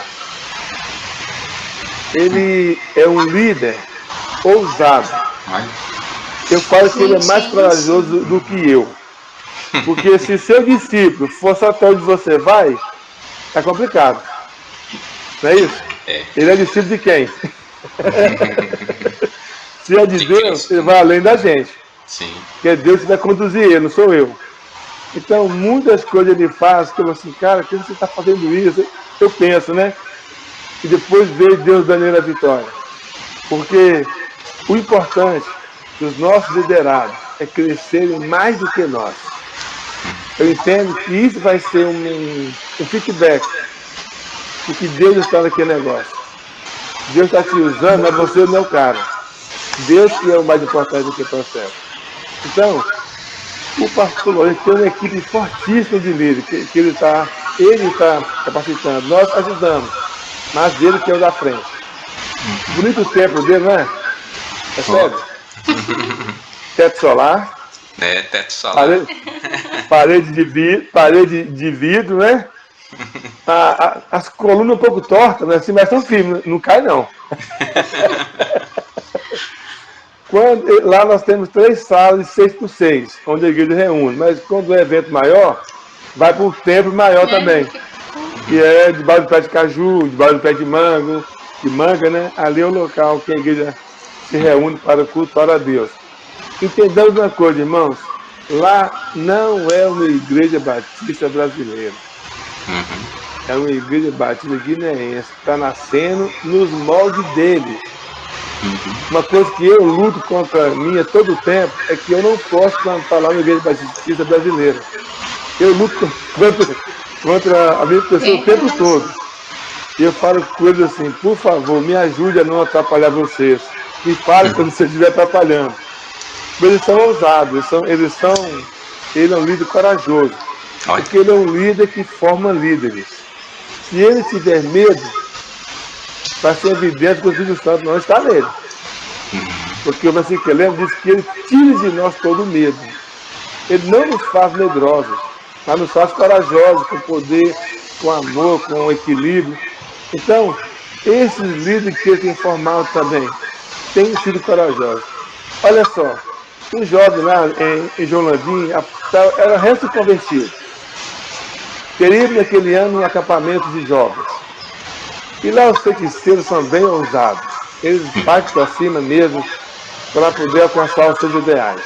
Ele é um líder ousado. Eu falo que ele é mais corajoso do que eu. Porque se seu discípulo for só até onde você vai, é complicado. Não é isso? Ele é discípulo de quem? Se é de Deus, ele vai além da gente. Sim. Porque é Deus que vai conduzir ele, não sou eu. Então, muitas coisas ele faz, que eu falo assim, cara, por que você está fazendo isso? Eu penso, né? E depois veio Deus dando ele a vitória. Porque o importante dos nossos liderados é crescerem mais do que nós. Eu entendo que isso vai ser um feedback do que Deus está naquele negócio. Deus está te usando, mas você não é o cara. Deus que é o mais importante do que o processo. Então, o pastor Lourenço tem uma equipe fortíssima de líderes, que ele está capacitando. Nós ajudamos, mas ele que é o da frente. Bonito o templo dele, não é? É sério? Teto solar. Teto solar. Parede de vidro, né? As colunas um pouco tortas, né? Assim, mas são firmes, não cai não. Lá nós temos 3 salas de 6x6, onde a igreja reúne, mas quando é evento maior, vai para um templo maior também, que é debaixo do pé de caju, debaixo do pé de manga, né? Ali é o local que a igreja se reúne para o culto para Deus. Entendamos uma coisa, irmãos, lá não é uma igreja batista brasileira, é uma igreja batista guineense, está nascendo nos moldes deles. Uma coisa que eu luto contra mim todo o tempo é que eu não posso plantar lá na igreja batista brasileira. Eu luto contra a minha pessoa o tempo todo. E eu falo com eles assim, por favor, me ajude a não atrapalhar vocês. Me fale quando você estiver atrapalhando. Eles são ousados, ele é um líder corajoso. Porque ele é um líder que forma líderes. Se ele tiver medo, vai ser evidente que o Espírito Santo não está nele. Porque o versículo que eu lembro diz que ele tira de nós todo o medo. Ele não nos faz medrosos, mas nos faz corajosos, com poder, com amor, com equilíbrio. Então, esses líderes que ele tem formado também têm sido corajosos. Olha só, um jovem lá em João Landim era recém-convertido. Queria ir naquele ano um acampamento de jovens. E lá os feiticeiros são bem ousados. Eles partem para cima mesmo para poder alcançar os seus ideais.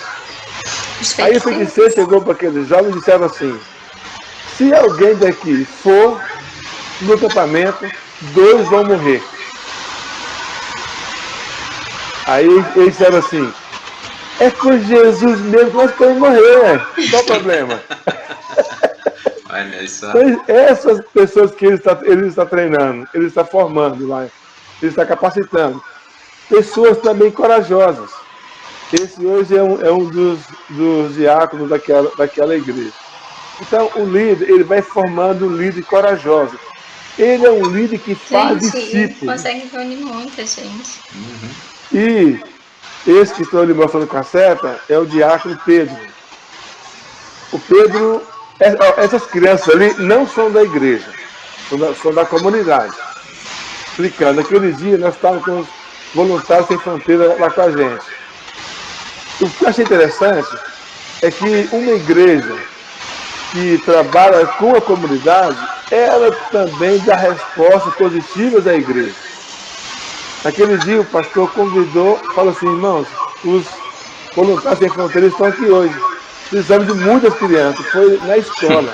Aí o feiticeiro chegou para aqueles jovens e disseram assim, se alguém daqui for no acampamento, 2 vão morrer. Aí eles disseram assim, é com Jesus mesmo que nós queremos morrer, qual o problema? Olha só. Então, essas pessoas que ele está treinando, ele está formando lá, ele está capacitando, pessoas também corajosas. Esse hoje é um dos diáconos daquela igreja. Então, o líder, ele vai formando um líder corajoso. Ele é um líder que faz discípulos. Consegue reunir muita gente. E esse que estou lhe mostrando com a seta é o diácono Pedro. O Pedro, essas crianças ali não são da igreja, são da comunidade. Explicando, naquele dia nós estávamos com os voluntários sem fronteira lá com a gente. O que eu achei interessante é que uma igreja que trabalha com a comunidade, ela também dá respostas positivas à igreja. Naquele dia o pastor convidou, falou assim, irmãos, os voluntários sem fronteiras estão aqui hoje. Precisamos de muitas crianças. Foi na escola.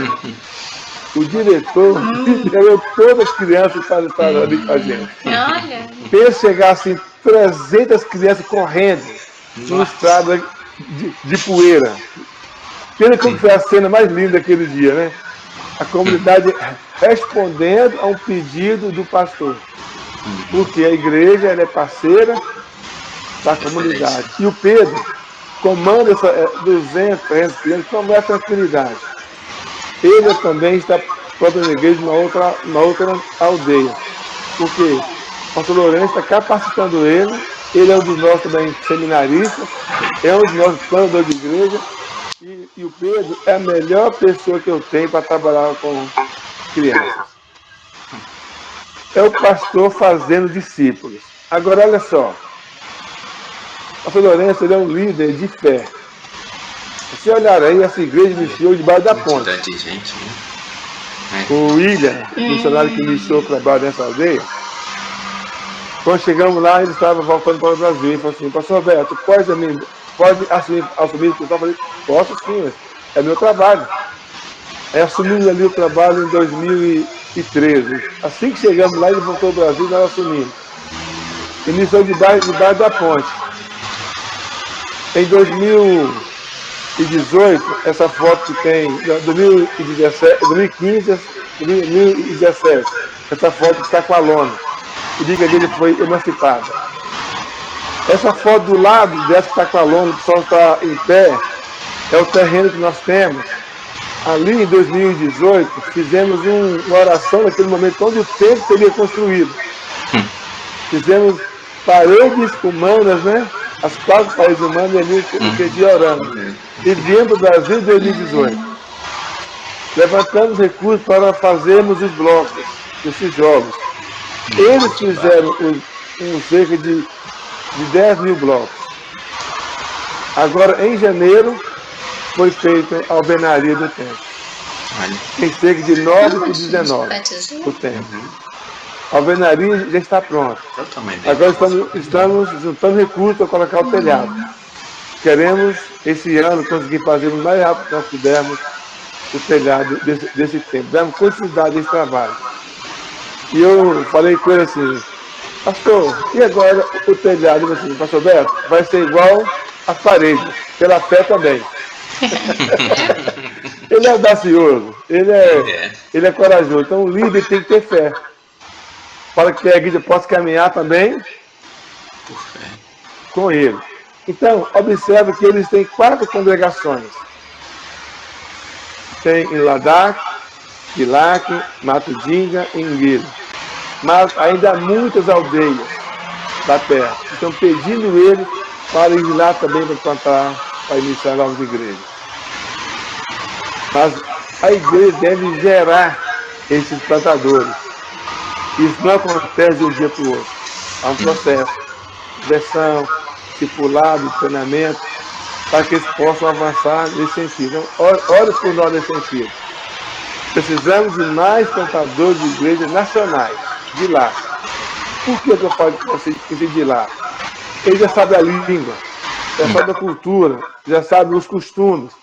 O diretor liberou todas as crianças para estar ali com a gente. Olha. Pensa chegar assim, 300 crianças correndo numa estrada de poeira. Pensa como foi a cena mais linda daquele dia, né? A comunidade respondendo a um pedido do pastor. Porque a igreja ela é parceira da comunidade. E o Pedro comanda essa 200, 300 crianças com maior tranquilidade. Ele também está plantando a igreja numa outra aldeia. Porque o pastor Lourenço está capacitando ele é um dos nossos também seminaristas, é um dos nossos plantadores de igreja, e o Pedro é a melhor pessoa que eu tenho para trabalhar com crianças. É o pastor fazendo discípulos. Agora, olha só. O pastor Lourenço ele é um líder de fé. Se olhar aí, essa igreja iniciou debaixo da ponte. De gente, né? O William, missionário que iniciou o trabalho nessa aldeia, quando chegamos lá, ele estava voltando para o Brasil. Ele falou assim, pastor Roberto, pode assumir o pessoal? Eu falei, posso sim, mas é meu trabalho. Aí assumimos ali o trabalho em 2013. Assim que chegamos lá, ele voltou ao Brasil e nós assumimos. Iniciou debaixo da ponte. Em 2018, essa foto que tem, 2015, 2017, essa foto que está com a lona. O dia que ele foi emancipado. Essa foto do lado dessa que está com a lona, o pessoal está em pé, é o terreno que nós temos. Ali em 2018, fizemos uma oração naquele momento onde o templo seria construído. Fizemos paredes humanas, né? As 4 paredes humanas e ali aquele dia orando. E viemos para o Brasil em 2018. Levantamos recursos para fazermos os blocos, os tijolos. Eles fizeram cerca de 10 mil blocos. Agora, em janeiro, foi feita a alvenaria do templo. Em cerca de 9 por 19 o templo. A alvenaria já está pronta. Agora estamos juntando recursos para colocar o telhado. Queremos, esse ano, conseguir fazer o mais rápido que nós pudermos o telhado desse templo. Damos continuidade a esse trabalho. E eu falei com ele assim, pastor, e agora o telhado? Ele assim, pastor Beto, vai ser igual às paredes, pela fé também. Ele é audacioso, ele é corajoso. Então o líder tem que ter fé. Para que a igreja possa caminhar também com ele. Então, observe que eles têm 4 congregações. Tem em Ladakh, Quilaque, Matudinga e Ingueiro. Mas ainda há muitas aldeias lá perto que estão pedindo ele para ir lá também para plantar, para iniciar novas igrejas. Mas a igreja deve gerar esses plantadores. Isso não acontece de um dia para o outro. Há um processo de direção, discipulado, treinamento, para que eles possam avançar nesse sentido. Então, ore por nós nesse sentido. Precisamos de mais plantadores de igrejas nacionais, de lá. Por que eu falo de lá? Ele já sabe a língua, já sabe a cultura, já sabe os costumes.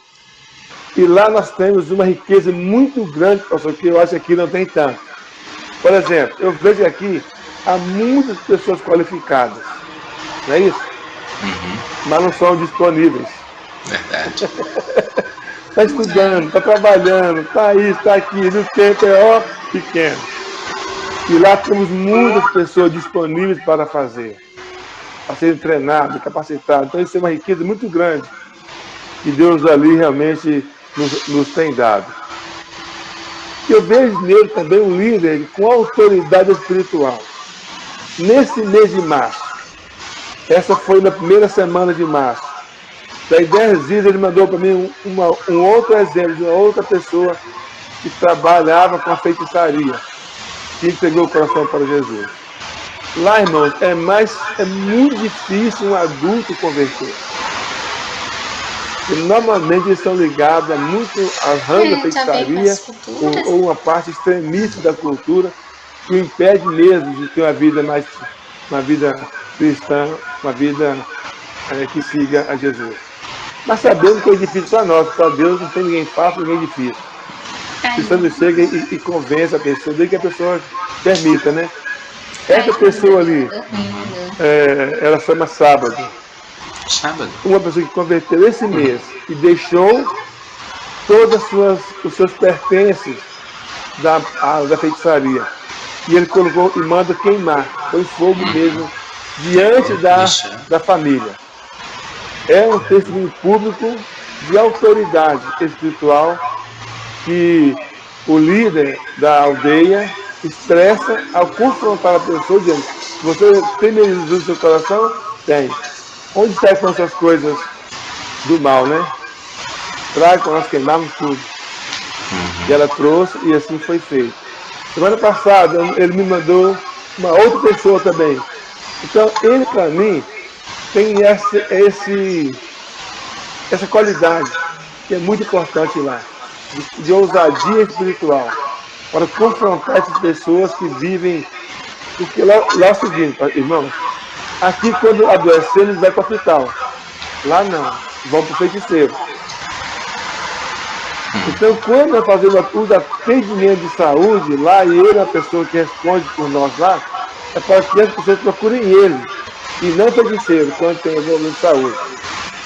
E lá nós temos uma riqueza muito grande, pastor, que eu acho que aqui não tem tanto. Por exemplo, eu vejo aqui há muitas pessoas qualificadas, não é isso? mas não são disponíveis. Verdade. Está estudando, está trabalhando, está aí, está aqui, no tempo é pequeno. E lá temos muitas pessoas disponíveis para fazer, para serem treinadas, capacitadas. Então isso é uma riqueza muito grande que Deus ali realmente nos tem dado. Eu vejo nele também um líder com autoridade espiritual. Nesse mês de março, essa foi na primeira semana de março, daí 10 dias ele mandou para mim um outro exemplo de uma outra pessoa que trabalhava com a feitiçaria, que entregou o coração para Jesus. Lá, irmãos, é muito difícil um adulto converter. E normalmente eles são ligados a muito às ramos da feitiçaria ou uma parte extremista da cultura que o impede mesmo de ter uma vida cristã, uma vida que siga a Jesus. Mas sabendo que é difícil para nós, para Deus não tem ninguém fácil, ninguém difícil. Precisando chega e convence a pessoa, desde que a pessoa permita, né? Essa pessoa ali, ela chama Sábado. Uma pessoa que converteu esse mês e deixou todos os seus pertences da feitiçaria. E ele colocou e manda queimar, foi fogo mesmo, diante da família. É um testemunho público de autoridade espiritual que o líder da aldeia expressa ao confrontar a pessoa, dizendo: você tem Jesus no seu coração? Tem. Onde estão essas coisas do mal, né? Traga para nós queimarmos tudo. E ela trouxe e assim foi feito. Semana passada ele me mandou uma outra pessoa também. Então ele para mim tem essa qualidade que é muito importante lá, de ousadia espiritual, para confrontar essas pessoas que vivem. Porque lá é o seguinte, irmãos, aqui quando adoecer eles vão para o hospital. Lá não, vão para o feiticeiro. Então quando nós fazemos os atendimentos de saúde lá, e ele é a pessoa que responde por nós lá, é para que as pessoas procurem ele, e não feiticeiro, quando tem problema de saúde.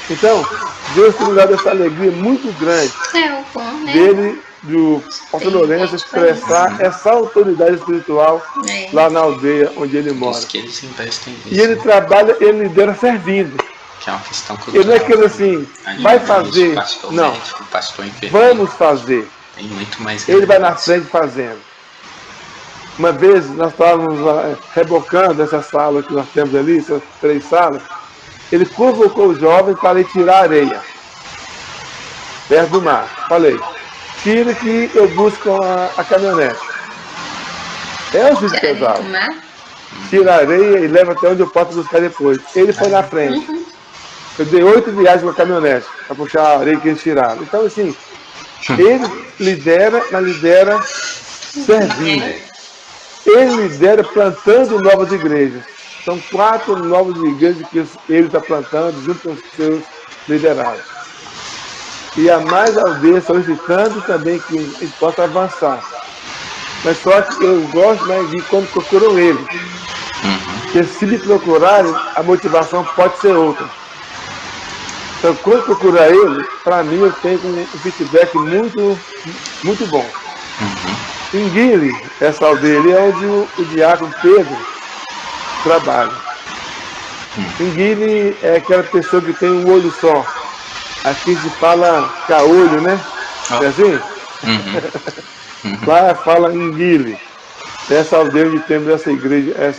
Então, Deus tem dado essa alegria muito grande dele, do pastor Lourenço, expressar essa autoridade espiritual lá na aldeia onde ele mora. E ele trabalha, ele lidera servindo. Que é uma questão cultural. Ele não é aquele assim, vai fazer. Não, vamos fazer. Tem muito mais. Ele vai na frente fazendo. Uma vez nós estávamos rebocando essa sala que nós temos ali, essas 3 salas. Ele convocou o jovem para ir tirar areia perto do mar. Falei: tira que eu busco a caminhonete. É um vídeo pesado. Tira a areia e leva até onde eu posso buscar depois. Ele foi na frente. Eu dei 8 viagens com a caminhonete para puxar a areia que eles tiraram. Então, assim, ele lidera, mas lidera servindo. Ele lidera plantando novas igrejas. São 4 novas igrejas que ele está plantando junto com os seus liderados. E há mais aldeias solicitando também que eles possam avançar. Mas só que eu gosto mais de quando procuram ele. Porque se me procurarem, a motivação pode ser outra. Então, quando procurar ele, para mim eu tenho um feedback muito, muito bom. Em Guile, essa aldeia ali é onde o diácono Pedro trabalha. Em Guile é aquela pessoa que tem um olho só. Aqui se fala caolho, né? É assim? Lá fala em Guile. Essa aldeia onde temos essa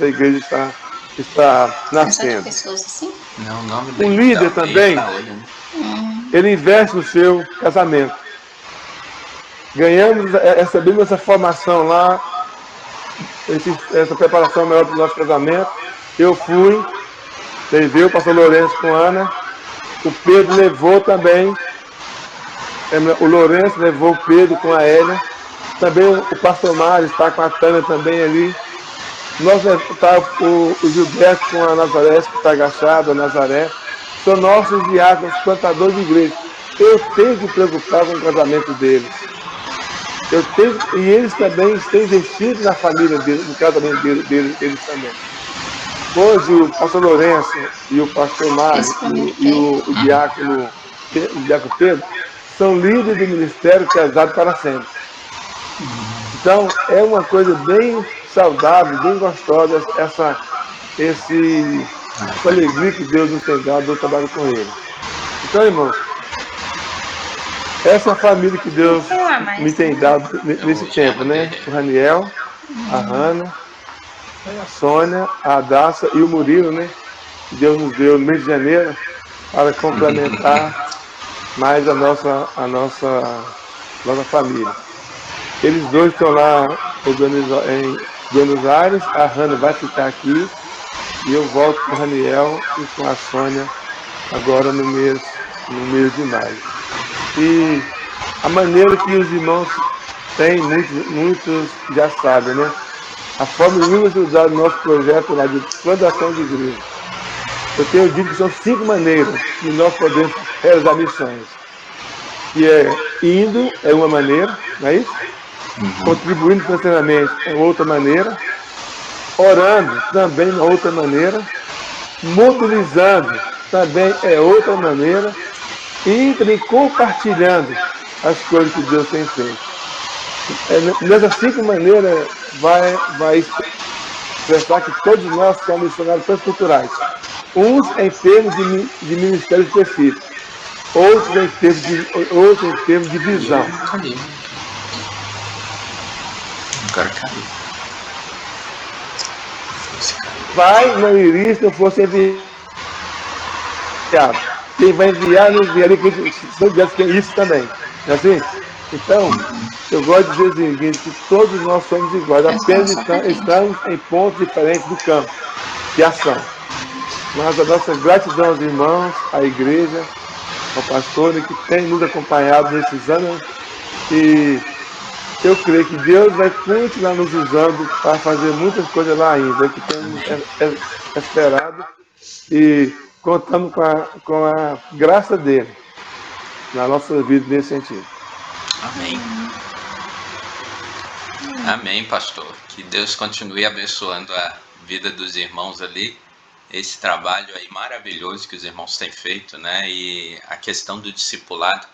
igreja está nascendo. Assim? Não, o nome um líder também, ele investe no seu casamento. Recebemos essa formação lá, essa preparação maior para o nosso casamento. Eu fui, levei o pastor Lourenço com a Ana, o Pedro levou também, o Lourenço levou o Pedro com a Hélia, também o pastor Mário está com a Tânia também ali. Nós está o Gilberto com a Nazaré, que está agachado, a Nazaré. São nossos diáconos, plantadores de igreja. Eu tenho que preocupar com o casamento deles. E eles também estão investindo na família deles, no casamento deles também. Hoje o pastor Lourenço e o pastor Mário e o diácono Pedro são líderes do ministério casados para sempre. Então, é uma coisa bem saudável, bem gostosa, essa alegria que Deus nos tem dado do trabalho com ele. Então, irmãos, essa é a família que Deus me tem dado nesse tempo, né? O Raniel, a Hanna, a Sônia, a Adassa e o Murilo, né? Que Deus nos deu no mês de janeiro para complementar mais a nossa família. Eles dois estão lá em Buenos Aires, a Hanna vai ficar aqui e eu volto com o Raniel e com a Sônia agora no mês de maio. E a maneira que os irmãos têm, muitos já sabem, né? A forma de nos ajudar no nosso projeto lá de plantação de igreja. Eu tenho dito que são 5 maneiras que nós podemos realizar missões. Que é indo, é uma maneira, não é isso? Contribuindo financeiramente é outra maneira. Orando também é outra maneira. Mobilizando também é outra maneira. E também compartilhando as coisas que Deus tem feito. Nessas 5 maneiras vai expressar que todos nós somos missionários transculturais. Uns em termos de ministério específico, outros em termos de visão. Vai, não iria se não fosse enviado. Quem vai enviar, não enviaria, se não tivesse isso também. Não é assim? Então, eu gosto de dizer o seguinte, que todos nós somos iguais, apenas estamos em pontos diferentes do campo de ação. Mas a nossa gratidão aos irmãos, à igreja, ao pastor, que tem nos acompanhado nesses anos, e eu creio que Deus vai continuar nos usando para fazer muitas coisas lá ainda, que temos esperado, e contamos com a graça dele na nossa vida nesse sentido. Amém. Amém, pastor. Que Deus continue abençoando a vida dos irmãos ali. Esse trabalho aí maravilhoso que os irmãos têm feito, né? E a questão do discipulado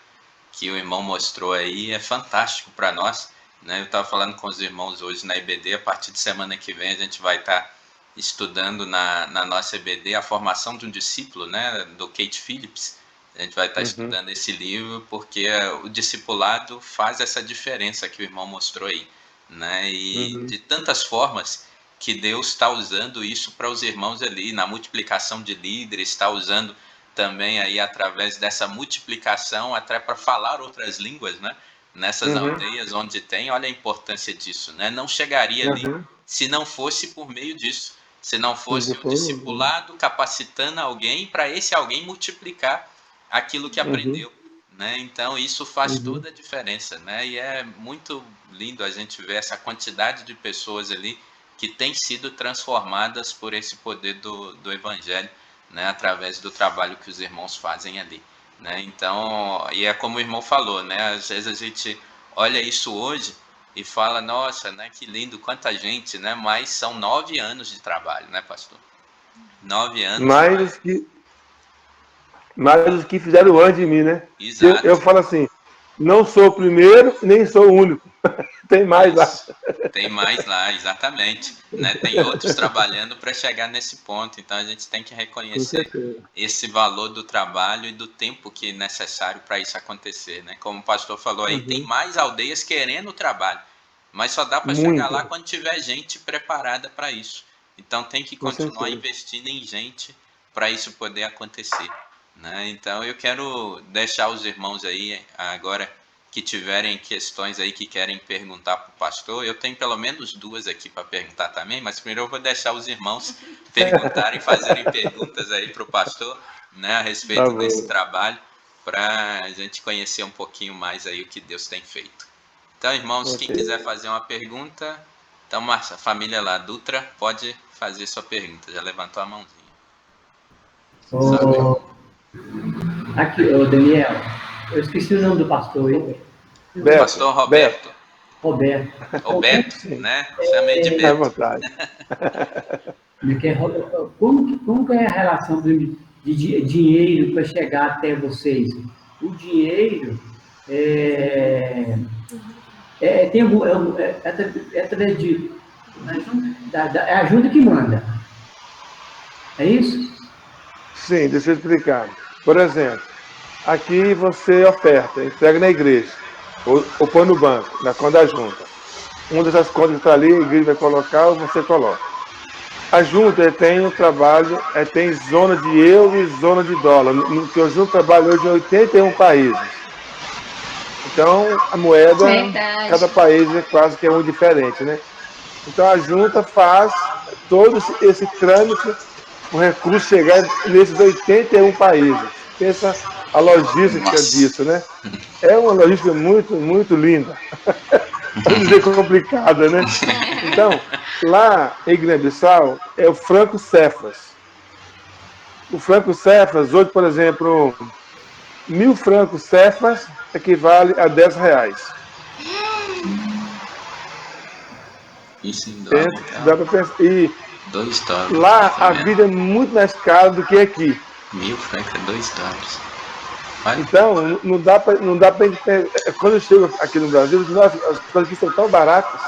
que o irmão mostrou aí é fantástico para nós, né? Eu estava falando com os irmãos hoje na EBD, a partir de semana que vem a gente vai estar estudando na nossa EBD a formação de um discípulo, né? Do Kate Phillips. A gente vai estar estudando esse livro porque o discipulado faz essa diferença que o irmão mostrou aí, né? E de tantas formas que Deus está usando isso para os irmãos ali, na multiplicação de líderes, está usando também aí através dessa multiplicação até para falar outras línguas, né? Nessas aldeias onde tem, olha a importância disso, né? Não chegaria ali se não fosse por meio disso, se não fosse o discipulado capacitando alguém para esse alguém multiplicar aquilo que aprendeu, né? Então isso faz toda a diferença, né? E é muito lindo a gente ver essa quantidade de pessoas ali que têm sido transformadas por esse poder do evangelho, né? Através do trabalho que os irmãos fazem ali, né? Então, e é como o irmão falou, né? Às vezes a gente olha isso hoje e fala, nossa, né? Que lindo, quanta gente, né? Mas são 9 anos de trabalho, né, pastor? 9 anos. Mais os que fizeram antes de mim, né? Exato. Eu falo assim, não sou o primeiro, nem sou o único. Tem mais lá. Tem mais lá, exatamente. Né? Tem outros trabalhando para chegar nesse ponto. Então a gente tem que reconhecer esse valor do trabalho e do tempo que é necessário para isso acontecer. Né? Como o pastor falou aí, tem mais aldeias querendo o trabalho, mas só dá para chegar lá quando tiver gente preparada para isso. Então tem que continuar investindo em gente para isso poder acontecer. Né? Então eu quero deixar os irmãos aí agora que tiverem questões aí que querem perguntar para o pastor. Eu tenho pelo menos 2 aqui para perguntar também, mas primeiro eu vou deixar os irmãos perguntarem, fazerem perguntas aí para o pastor, né, a respeito desse trabalho, para a gente conhecer um pouquinho mais aí o que Deus tem feito. Então, irmãos, quem quiser fazer uma pergunta, então, Márcia, a família lá, Dutra, pode fazer sua pergunta. Já levantou a mãozinha. Aqui, Daniel, eu esqueci o nome do pastor aí. Pastor Roberto. Roberto, né? Chamei de Beto. À vontade. Como que é a relação de dinheiro para chegar até vocês? O dinheiro tem através de... É a ajuda que manda. É isso? Sim, deixa eu explicar. Por exemplo, aqui você oferta, entrega na igreja, ou põe no banco, na conta da junta. Uma dessas contas que está ali, a igreja vai colocar ou você coloca. A junta tem um trabalho, tem zona de euro e zona de dólar. No que a junta trabalha hoje em 81 países. Então, a moeda, cada país é quase que um diferente, né? Então, a junta faz todo esse trâmite, o recurso chegar nesses 81 países. Pensa a logística disso, né? É uma logística muito, muito linda. Para dizer complicada, né? Então, lá em Guiné-Bissau é o franco Cefas. O franco Cefas, hoje, por exemplo, 1.000 francos Cefas equivale a R$10. Isso em dólar, dá para pensar. E $2. Lá a vida é muito mais cara do que aqui. 1.000 francos é $2. Então, não dá para gente. Quando eu chego aqui no Brasil, nossa, as coisas aqui são tão baratas.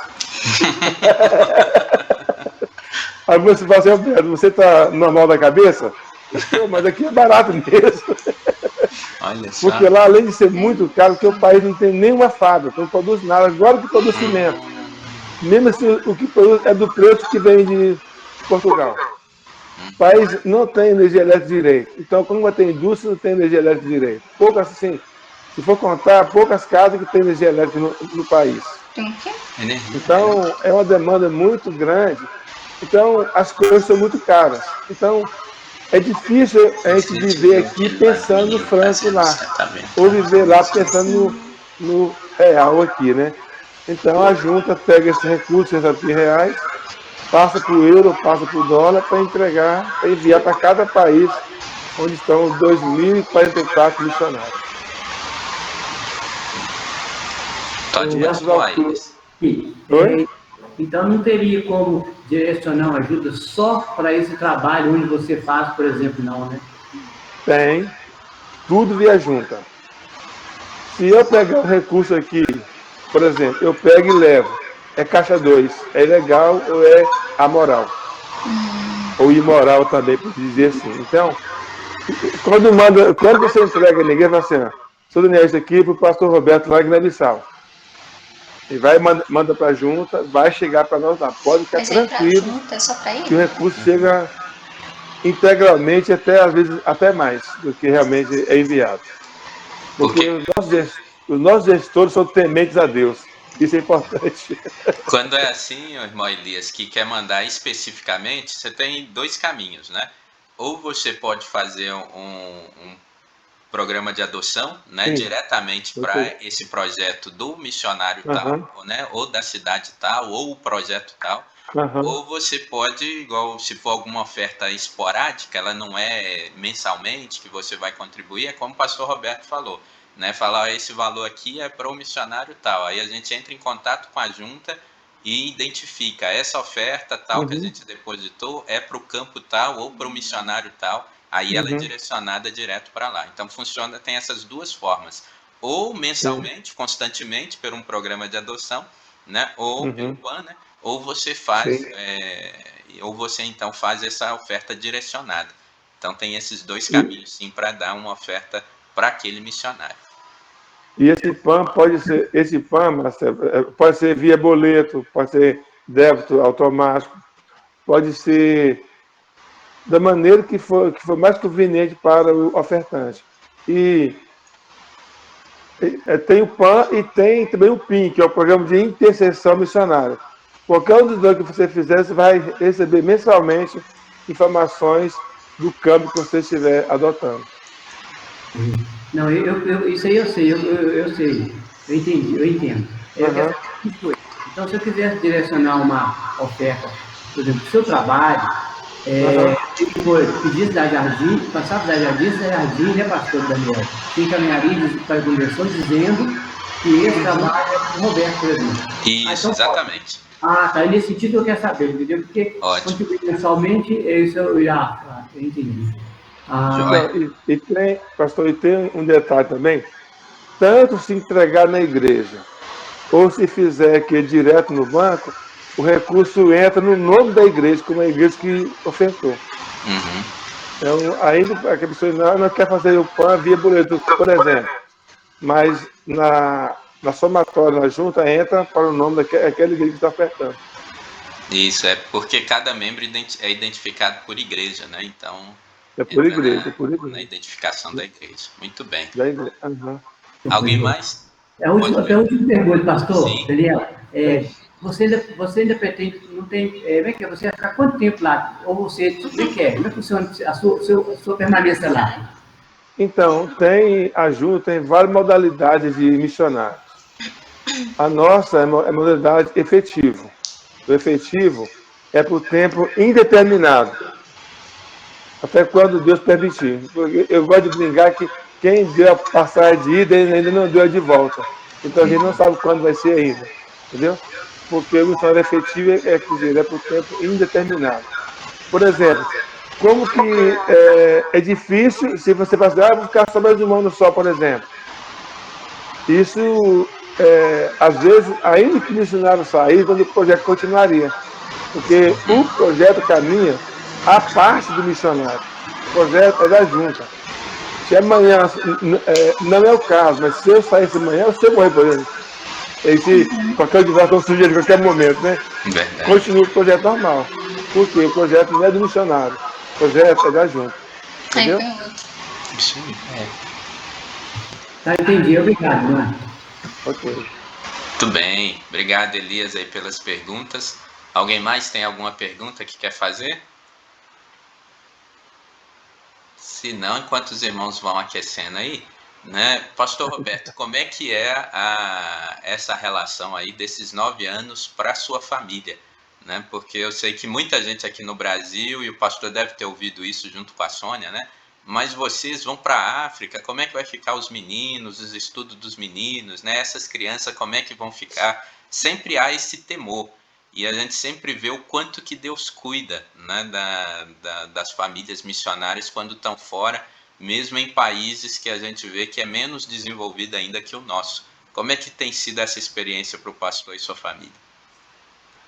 Aí você fala assim, Alberto, você está normal da cabeça? Mas aqui é barato mesmo. Olha só. Porque lá, além de ser muito caro, porque o país não tem nenhuma fábrica, não produz nada, agora que produz cimento. Mesmo assim, o que produz é do preço que vem de Portugal. O país não tem energia elétrica direito. Então, quando vai ter indústria, não tem energia elétrica direito. Poucas, assim, se for contar, poucas casas que tem energia elétrica no país. Então, é uma demanda muito grande. Então, as coisas são muito caras. Então, é difícil a gente viver aqui pensando no franco lá. Ou viver lá pensando no real aqui, né? Então, a junta pega esse recurso, R$60, passa para o euro, passa para o dólar, para entregar, para enviar para cada país onde estão os 2.044 missionários. Então não teria como direcionar uma ajuda só para esse trabalho onde você faz, por exemplo, não, né? Tem, tudo via junta. Se eu pegar um recurso aqui, por exemplo, eu pego e levo, é caixa 2, é ilegal ou é amoral? Ou imoral também, por dizer assim. Então, quando você entrega a ninguém, fala assim, sou Daniel, isso aqui para o pastor Roberto lá em Guiné-Bissau. E vai, manda para a junta, vai chegar para nós lá. Pode ficar tranquilo junta, é só para ir? Que o recurso chega integralmente, às vezes até mais do que realmente é enviado. Porque os nossos gestores são tementes a Deus. Isso é importante. Quando é assim, irmão Elias, que quer mandar especificamente, você tem dois caminhos, né? Ou você pode fazer um programa de adoção, né, diretamente para esse projeto do missionário tal, né, ou da cidade tal, ou o projeto tal, ou você pode, igual se for alguma oferta esporádica, ela não é mensalmente que você vai contribuir, é como o pastor Roberto falou, né, falar esse valor aqui é para o missionário tal, aí a gente entra em contato com a junta e identifica essa oferta tal que a gente depositou é para o campo tal ou para o missionário tal. Aí ela é direcionada direto para lá. Então funciona, tem essas duas formas. Ou mensalmente, constantemente, por um programa de adoção, né? Ou pelo PAN, né? Ou você faz, ou você então faz essa oferta direcionada. Então tem esses dois caminhos, sim, para dar uma oferta para aquele missionário. E esse PAN Marcelo, pode ser via boleto, pode ser débito automático, pode ser da maneira que for mais conveniente para o ofertante. E tem o PAN e tem também o PIN, que é o Programa de Intercessão Missionária. Qualquer um dos dois que você fizer, você vai receber mensalmente informações do câmbio que você estiver adotando. Não, isso aí eu sei, eu sei, eu entendi, eu entendo. Então, se eu quiser direcionar uma oferta, por exemplo, do seu trabalho, pedir da Jardim, passar da Jardim, né, pastor Daniel? Se encaminharia para a conversão dizendo que esse trabalho é com o Roberto, por exemplo. Isso, então, exatamente. Ah, tá. Nesse sentido eu quero saber, entendeu? Porque contribuir mensalmente, isso eu já entendi. Pastor, e tem um detalhe também. Tanto se entregar na igreja, ou se fizer aqui direto no banco, o recurso entra no nome da igreja, como a igreja que ofertou. Uhum. Então, ainda a pessoa não quer fazer o PAN via boleto, por exemplo, mas na somatória, na junta, entra para o nome daquela igreja que está ofertando. Isso, é porque cada membro é identificado por igreja, né? Então, é por igreja, na identificação da igreja. Muito bem. Da igreja. Uhum. Alguém mais? A última pergunta, pastor. Sim. Daniel. Você ainda pretende, não tem, você vai ficar quanto tempo lá? Ou você, como é que funciona a sua permanência lá? Então, tem várias modalidades de missionários. A nossa é modalidade efetivo. O efetivo é por tempo indeterminado, até quando Deus permitir. Eu gosto de brincar que quem deu a passagem de ida ainda não deu a de volta. Então a gente não sabe quando vai ser ainda, entendeu? Porque o missionário efetivo é por tempo indeterminado. Por exemplo, como que é difícil se você passar, vou ficar só mais um ano só, por exemplo. Isso, às vezes, ainda que o missionário sair, quando o projeto continuaria. Porque o projeto caminha à parte do missionário. O projeto é da junta. Se amanhã, não é o caso, mas se eu saísse amanhã, você morre por ele. E se qualquer divulgação surgir em qualquer momento, né? Continua o projeto normal. Porque o projeto não é do missionário. O projeto é da junta. Entendeu? Tá, entendi. Obrigado, mano. Ok. Muito bem. Obrigado, Elias, aí pelas perguntas. Alguém mais tem alguma pergunta que quer fazer? Se não, enquanto os irmãos vão aquecendo aí, né? Pastor Roberto, como é que é essa relação aí desses 9 anos para a sua família? Né? Porque eu sei que muita gente aqui no Brasil, e o pastor deve ter ouvido isso junto com a Sônia, né? Mas vocês vão para a África, como é que vai ficar os meninos, os estudos dos meninos, né? Essas crianças, como é que vão ficar? Sempre há esse temor. E a gente sempre vê o quanto que Deus cuida, né, das famílias missionárias quando estão fora, mesmo em países que a gente vê que é menos desenvolvido ainda que o nosso. Como é que tem sido essa experiência para o pastor e sua família?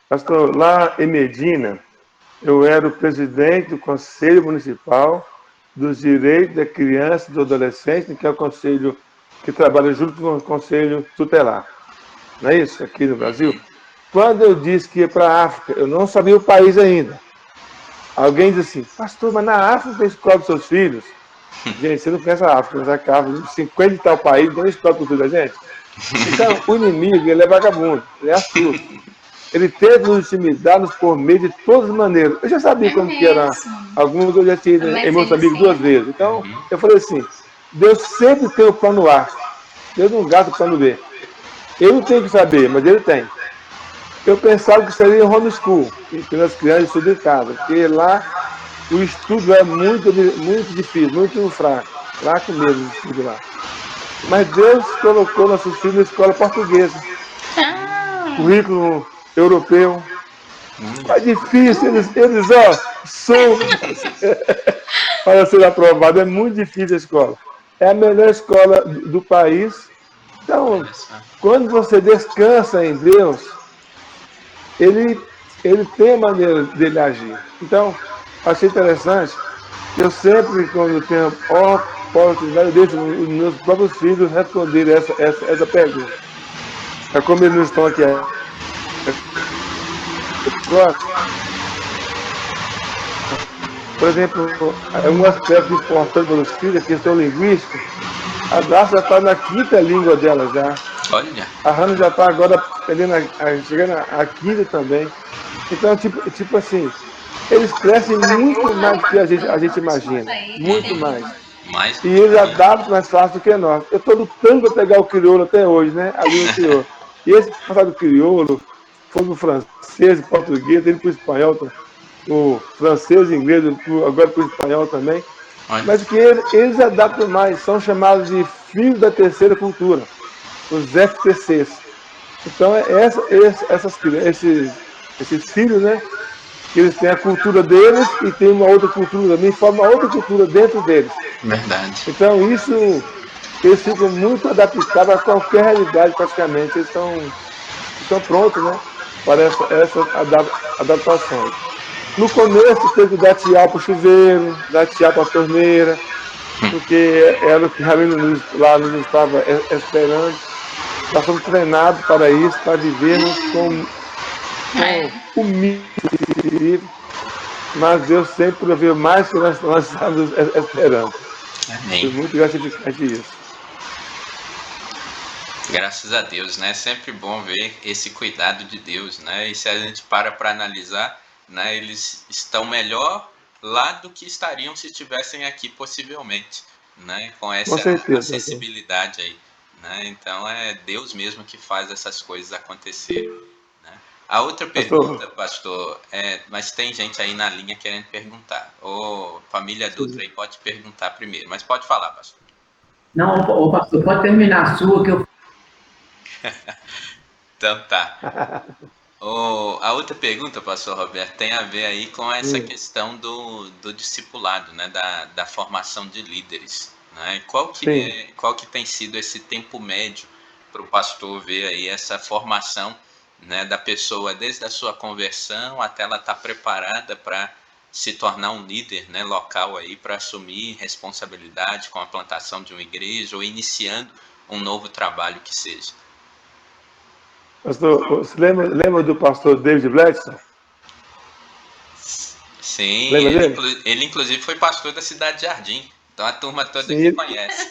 Pastor, lá em Medina, eu era o presidente do Conselho Municipal dos Direitos da Criança e do Adolescente, que é o conselho que trabalha junto com o Conselho Tutelar. Não é isso? Aqui no Brasil. Quando eu disse que ia para a África, eu não sabia o país ainda. Alguém disse assim, pastor, mas na África tem escola dos seus filhos? Gente, você não conhece a África, mas a África, 50 e tal país, não escola para o filho da gente. Então, o inimigo, ele é vagabundo, ele é astuto. Ele tenta nos intimidar-nos por meio de todas as maneiras. Eu já sabia como que era. Alguns eu já tive em Moçambique 2 vezes. Então, eu falei assim, Deus sempre tem o plano A. Deus não gasta o plano B. Eu não tenho que saber, mas ele tem. Eu pensava que seria homeschool, pelas crianças estudam em casa, porque lá o estudo é muito difícil, muito fraco mesmo o estudo lá. Mas Deus colocou nossos filhos na escola portuguesa, currículo europeu. É difícil, eles são para ser aprovado, é muito difícil a escola. É a melhor escola do país. Então, quando você descansa em Deus, ele tem a maneira dele agir. Então, achei interessante. Eu sempre, quando tenho oportunidade, eu deixo os meus próprios filhos responderem essa pergunta. É como eles não estão aqui. Por exemplo, um aspecto importante para os filhos, a questão linguística. A Darcy já está na 5ª língua dela já. Olha. A Hannah já está agora chegando à 5ª também. Então, tipo assim, eles crescem muito mais do que a gente imagina. Muito mais. E eles adaptam mais fácil do que nós. Eu estou lutando para pegar o crioulo até hoje, né? A língua crioulo. E esse passado do crioulo, foi para o francês, português, ele para o espanhol, o francês, o inglês, agora para o espanhol também. Mas que eles adaptam mais, são chamados de filhos da terceira cultura, os FTCs. Então, esses filhos, né? Eles têm a cultura deles e tem uma outra cultura também, forma outra cultura dentro deles. Verdade. Então, eles ficam muito adaptados a qualquer realidade, praticamente. Eles estão prontos, né? Para essas adaptações. No começo, teve que dar tchau para o chuveiro, dar tchau para a torneira, porque era o que realmente lá nos estava esperando. Nós somos treinados para isso, para vivermos com o mínimo, mas Deus sempre proveu mais que nós estávamos esperando. Amém. Foi muito gratificante isso. Graças a Deus, né? É sempre bom ver esse cuidado de Deus, né? E se a gente para analisar, né? Eles estão melhor lá do que estariam se estivessem aqui possivelmente, né? Com essa acessibilidade aí, né? Então é Deus mesmo que faz essas coisas acontecerem, né? A outra pergunta, pastor, mas tem gente aí na linha querendo perguntar. Ô, família Dutra aí pode perguntar primeiro, mas pode falar, pastor. Não, pastor, pode terminar a sua que eu... Então tá. A outra pergunta, pastor Roberto, tem a ver aí com essa questão do discipulado, né? Da formação de líderes, né? Qual que tem sido esse tempo médio para o pastor ver aí essa formação, né, da pessoa desde a sua conversão até ela estar preparada para se tornar um líder, né, local aí, para assumir responsabilidade com a plantação de uma igreja ou iniciando um novo trabalho que seja? Pastor, você lembra do pastor David Bledson? Sim, ele inclusive foi pastor da cidade de Jardim, então a turma toda que conhece.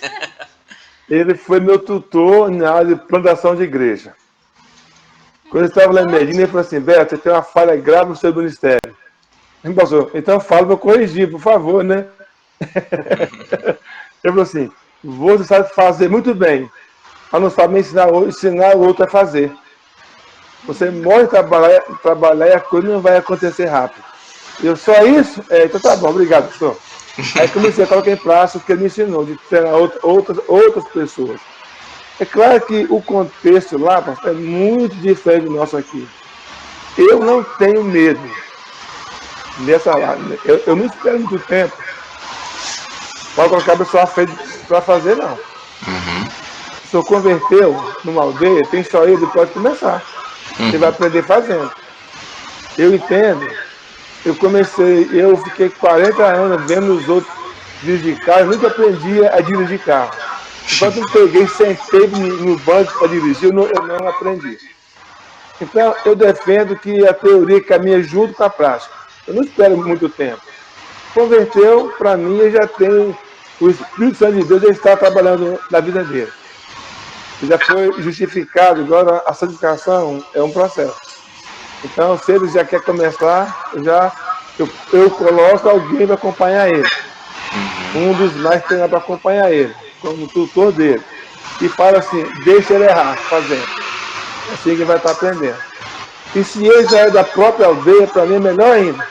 Ele foi meu tutor na área de plantação de igreja. Quando eu estava lá em Medina, ele falou assim: Beto, você tem uma falha grave no seu ministério. Pastor, então fala para eu corrigir, por favor, né? Ele falou assim: você sabe fazer muito bem, mas não sabe ensinar o outro a fazer. Você mora em trabalhar e a coisa não vai acontecer rápido. Eu, só isso? Então tá bom, obrigado, pastor. Aí comecei a colocar em prática o que ele me ensinou, de treinar outras pessoas. É claro que o contexto lá, pastor, é muito diferente do nosso aqui. Eu não tenho medo nessa área. Eu não espero muito tempo para colocar a pessoa à frente para fazer, não. Se o senhor converteu numa aldeia, tem só ele, pode começar. Você vai aprender fazendo. Eu entendo. Eu fiquei 40 anos vendo os outros dirigir carro, eu nunca aprendi a dirigir carro. Enquanto eu peguei, sentei no banco para dirigir, eu não aprendi. Então, eu defendo que a teoria caminha junto com a prática. Eu não espero muito tempo. Converteu, para mim, ele já tem o Espírito Santo de Deus, já está trabalhando na vida dele. Ele já foi justificado, agora a santificação é um processo. Então, se ele já quer começar, eu coloco alguém para acompanhar ele. Um dos mais treinados para acompanhar ele, como tutor dele. E fala assim, deixa ele errar, fazendo. Assim que ele vai estar aprendendo. E se ele já é da própria aldeia, para mim é melhor ainda.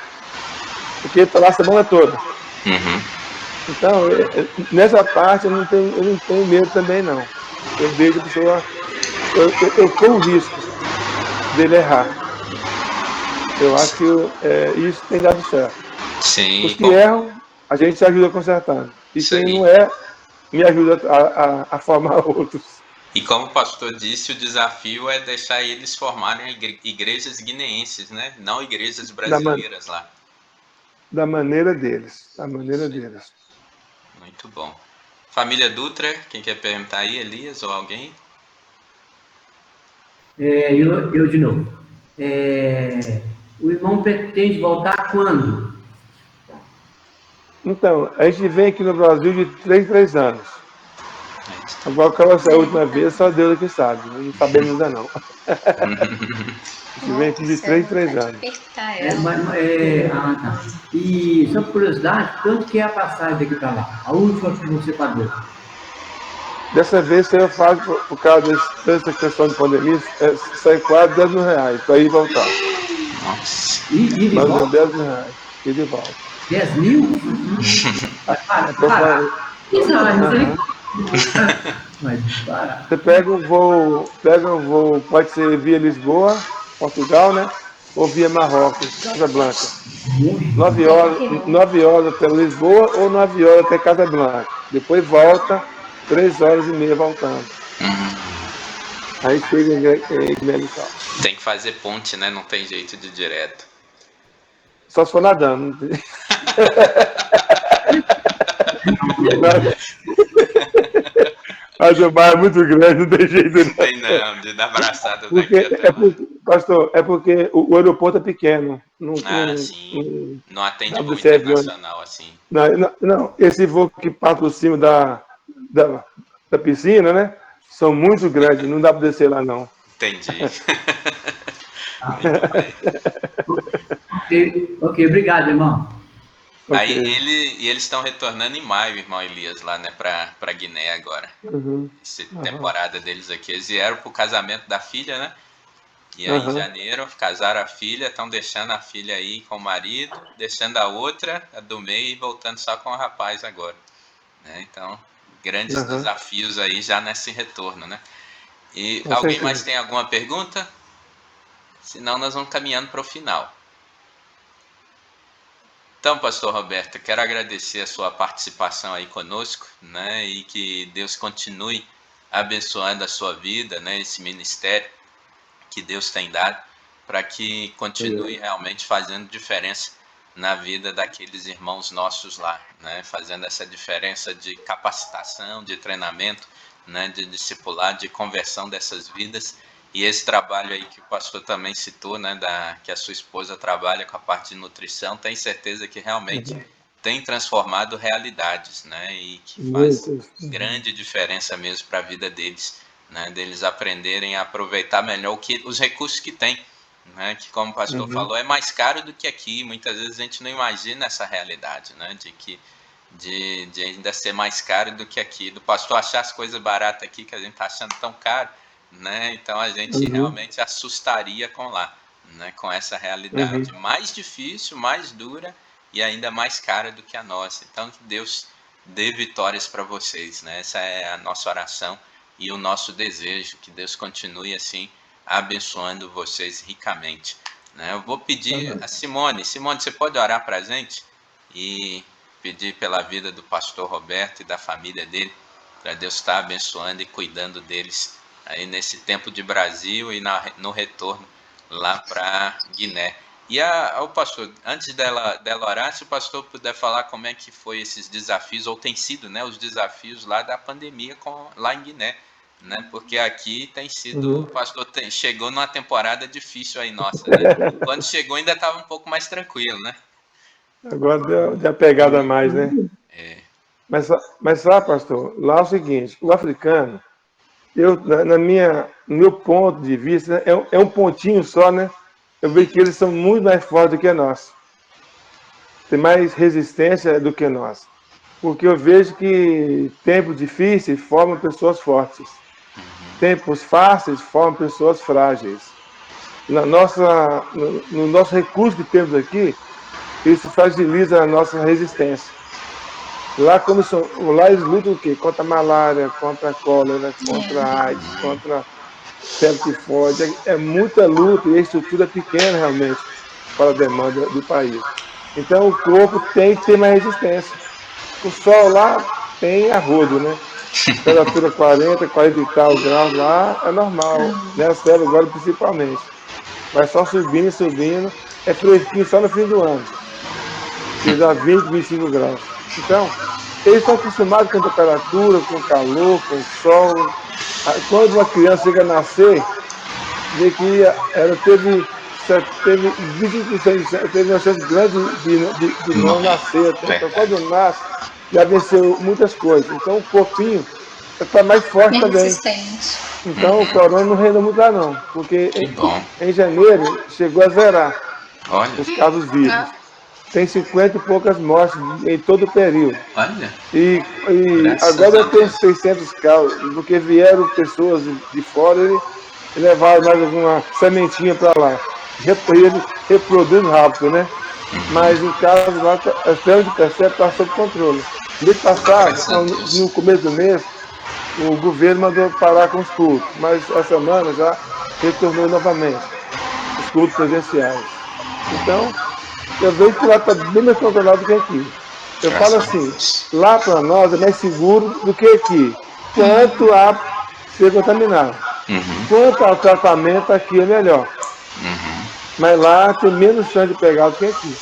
Porque ele está lá a semana toda. Então, nessa parte eu não tenho medo também, não. Eu vejo a pessoa, eu corro o risco dele errar. Eu acho que isso tem dado certo. Sim. Os que erram, a gente se ajuda a consertar. E quem não é, me ajuda a formar outros. E como o pastor disse, o desafio é deixar eles formarem igrejas guineenses, né? Não igrejas brasileiras lá. Da maneira deles. Da maneira deles. Muito bom. Família Dutra, quem quer perguntar aí, Elias ou alguém? Eu de novo. O irmão pretende voltar quando? Então, a gente vem aqui no Brasil de 3 em 3 anos. Agora, qual vai ser a última vez, só Deus que sabe. Não sabemos ainda não. A gente vem aqui de 3 em 3 anos. Tá. E, só por curiosidade, quanto que é a passagem daqui para lá? A última que você pagou? Dessa vez, eu faço, por causa dessa questão de pandemia, sai quase 10 mil reais para ir e voltar. Nossa. E de volta? 10 mil reais. E de volta. 10 mil? Mas barato. Você pega um voo, pode ser via Lisboa, Portugal, né? Ou via Marrocos, Casablanca. 9 horas até Lisboa ou 9 horas até Casablanca. Depois volta, 3 horas e meia voltando. Aí chega em Guiné-Bissau. Tem que fazer ponte, né? Não tem jeito de ir direto. Só se for nadando. Mas o mar é muito grande, não tem jeito. Não tem não, de dar abraçada pastor, é porque o aeroporto é pequeno. Sim. Não atende voo internacional assim. Não, esse voo que passa por cima da piscina, né? São muito grandes, não dá para descer lá, não. Entendi. Ok, obrigado, irmão. Aí eles estão retornando em maio, irmão Elias, lá, né, pra Guiné agora. Essa temporada deles aqui. Eles vieram pro casamento da filha, né? E aí em janeiro casaram a filha, estão deixando a filha aí com o marido, deixando a outra, a do meio, e voltando só com o rapaz agora. Né? Então, grandes desafios aí já nesse retorno, né? E alguém mais tem alguma pergunta? Senão nós vamos caminhando para o final. Então, pastor Roberto, quero agradecer a sua participação aí conosco, né? E que Deus continue abençoando a sua vida, né? Esse ministério que Deus tem dado, para que continue realmente fazendo diferença na vida daqueles irmãos nossos lá, né? Fazendo essa diferença de capacitação, de treinamento, né? De discipular, de conversão dessas vidas. E esse trabalho aí que o pastor também citou, né, que a sua esposa trabalha com a parte de nutrição, tenho certeza que realmente tem transformado realidades, né, e que faz grande diferença mesmo para a vida deles, né, deles aprenderem a aproveitar melhor os recursos que tem, né, que como o pastor falou, é mais caro do que aqui. Muitas vezes a gente não imagina essa realidade, né, de ainda ser mais caro do que aqui, do pastor achar as coisas baratas aqui que a gente está achando tão caro, né? Então a gente realmente assustaria com lá, né? Com essa realidade mais difícil, mais dura e ainda mais cara do que a nossa. Então que Deus dê vitórias para vocês, né? Essa é a nossa oração e o nosso desejo, que Deus continue assim abençoando vocês ricamente, né? Eu vou pedir a Simone, você pode orar para a gente e pedir pela vida do pastor Roberto e da família dele, para Deus estar abençoando e cuidando deles aí nesse tempo de Brasil e no retorno lá para Guiné. E o pastor, antes dela orar, se o pastor puder falar como é que foi esses desafios, ou tem sido, né, os desafios lá da pandemia lá em Guiné, né, porque aqui tem sido, o pastor chegou numa temporada difícil aí nossa, né? Quando chegou ainda estava um pouco mais tranquilo, né? Agora deu a pegada a mais, né? Mas lá, pastor, lá é o seguinte, o africano, no meu ponto de vista, é um pontinho só, né? Eu vejo que eles são muito mais fortes do que nós. Tem mais resistência do que nós. Porque eu vejo que tempos difíceis formam pessoas fortes. Tempos fáceis formam pessoas frágeis. No nosso recurso que temos aqui, isso fragiliza a nossa resistência. Lá eles lutam o quê? Contra a malária, contra a cólera, contra a AIDS, contra a febre tifoide. É muita luta e a estrutura é pequena realmente para a demanda do país. Então o corpo tem que ter mais resistência. O sol lá tem a rodo, né? Temperatura 40 e tal graus lá é normal, né? A céu agora principalmente. Vai só subindo, é fresquinho só no fim do ano. Que dá 20, 25 graus. Então, eles estão acostumados com a temperatura, com o calor, com o sol. Quando uma criança chega a nascer, vê que ela teve uma chance grande de não nascer. Então, quando nasce, já venceu muitas coisas. Então, o corpinho está mais forte também. Então, o corona não reina muito lá, não. Porque em janeiro chegou a zerar os casos vivos. Tem 50 e poucas mortes em todo o período. Olha. E agora tem 600 casos, porque vieram pessoas de fora e levaram mais alguma sementinha para lá. Ele reproduz rápido, né? Mas em caso lá, até onde percebe, está sob controle. Mês passado, no começo do mês, o governo mandou parar com os cultos, mas essa semana já retornou novamente, os cultos presenciais. Então, eu vejo que lá está bem mais controlado do que aqui. Eu falo assim, lá para nós é mais seguro do que aqui, quanto a ser contaminado. Quanto ao tratamento, aqui é melhor. Mas lá tem menos chance de pegar do que aqui.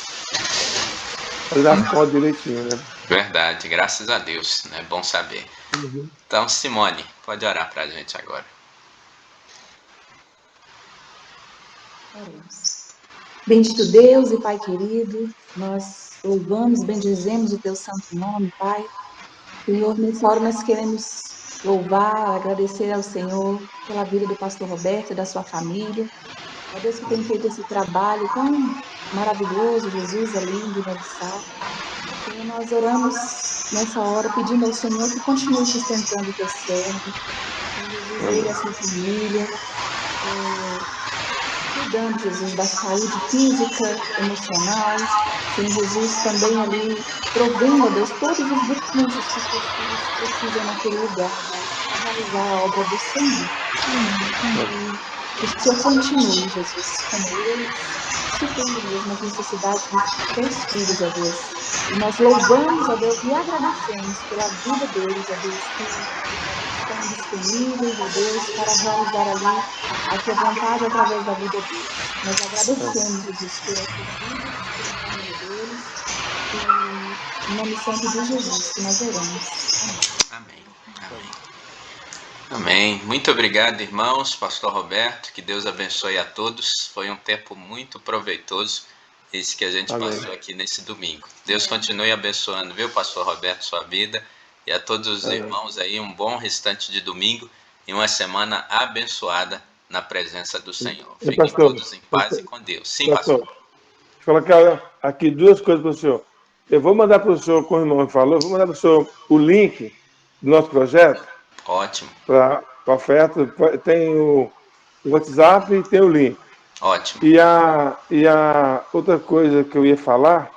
Fazer as contas direitinho, né? Verdade, graças a Deus, é bom saber. Então, Simone, pode orar para a gente agora. Bendito Deus e Pai querido, nós louvamos, bendizemos o teu santo nome, Pai. Senhor, nessa hora nós queremos louvar, agradecer ao Senhor pela vida do pastor Roberto e da sua família. A Deus que tem feito esse trabalho tão maravilhoso, Jesus é lindo, inobstável. Senhor, nós oramos nessa hora pedindo ao Senhor que continue sustentando o teu servo, Senhor Jesus, ele e a sua família, cuidando, Jesus, da saúde física, emocional, Senhor Jesus, também ali, provendo, a Deus, todos os recursos que os teus filhos precisam naquele lugar, para realizar a obra do Senhor. Que o Senhor continue, Jesus, como eles, suprindo mesmo as necessidades dos teus filhos, ó Deus. E nós louvamos, ó Deus, e agradecemos pela vida deles, ó Deus, que estão disponíveis, ó Deus, para realizar ali a tua vontade através da vida deles. Nós agradecemos, Jesus, por essas vidas, pela família deles, e em nome santo de Jesus que nós oramos. Amém. Amém. Muito obrigado, irmãos, pastor Roberto, que Deus abençoe a todos. Foi um tempo muito proveitoso esse que a gente passou aqui nesse domingo. Deus continue abençoando, viu, pastor Roberto, sua vida, e a todos os irmãos aí, um bom restante de domingo e uma semana abençoada na presença do Senhor. Fiquem todos em paz e com Deus. Sim, pastor. Deixa eu colocar aqui duas coisas para o senhor. Eu vou mandar para o senhor, como o irmão falou, eu vou mandar para o senhor o link do nosso projeto. Ótimo. Para a oferta, tem o WhatsApp e tem o link. Ótimo. E a outra coisa que eu ia falar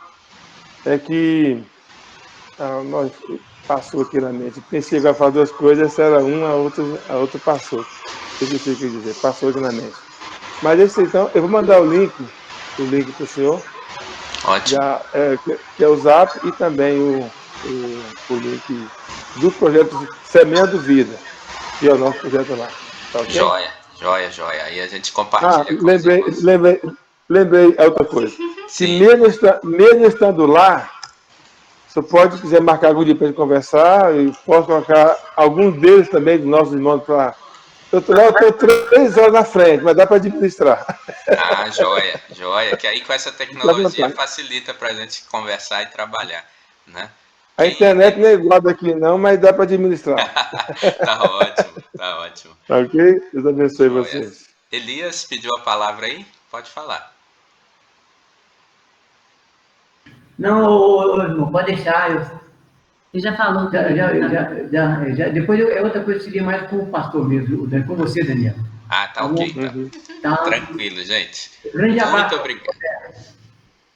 é que nós passou aqui na mente. Pensei que ia falar duas coisas, essa era uma, a outra passou. Eu esqueci o que eu ia dizer, passou aqui na mente. Mas esse, então, eu vou mandar o link para o senhor. Ótimo. Que é o Zap e também o link do projeto Semeando Vida, que é o nosso projeto lá. Tá okay? Joia. Aí a gente compartilha. Lembrei a outra coisa. Sim. Que mesmo estando lá, você pode, quiser marcar algum dia para gente conversar, e posso colocar alguns deles também, dos nossos irmãos, para. Eu estou 3 horas na frente, mas dá para administrar. Ah, joia. Que aí com essa tecnologia facilita para a gente conversar e trabalhar, né? A internet não é igual daqui não, mas dá para administrar. Tá ótimo. Tá ok? Deus abençoe vocês. Elias pediu a palavra aí? Pode falar. Não, irmão, pode deixar. Ele já falou. Já. Depois outra coisa seria mais com o pastor mesmo, com você, Daniel. Ah, tá ok. Tá. Tranquilo, gente. Grande abraço. Muito obrigado.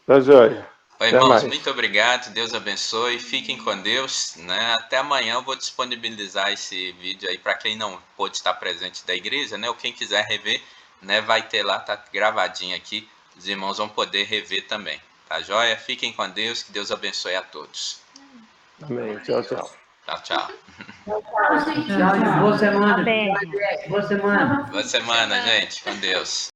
Tá joia. Oi, irmãos, muito obrigado. Deus abençoe. Fiquem com Deus, né? Até amanhã eu vou disponibilizar esse vídeo aí para quem não pôde estar presente da igreja, né? Ou quem quiser rever, né? Vai ter lá, tá gravadinho aqui. Os irmãos vão poder rever também. Tá joia? Fiquem com Deus. Que Deus abençoe a todos. Amém. Tchau. Tchau. Tchau, boa semana. Boa semana. Boa semana, gente. Com Deus.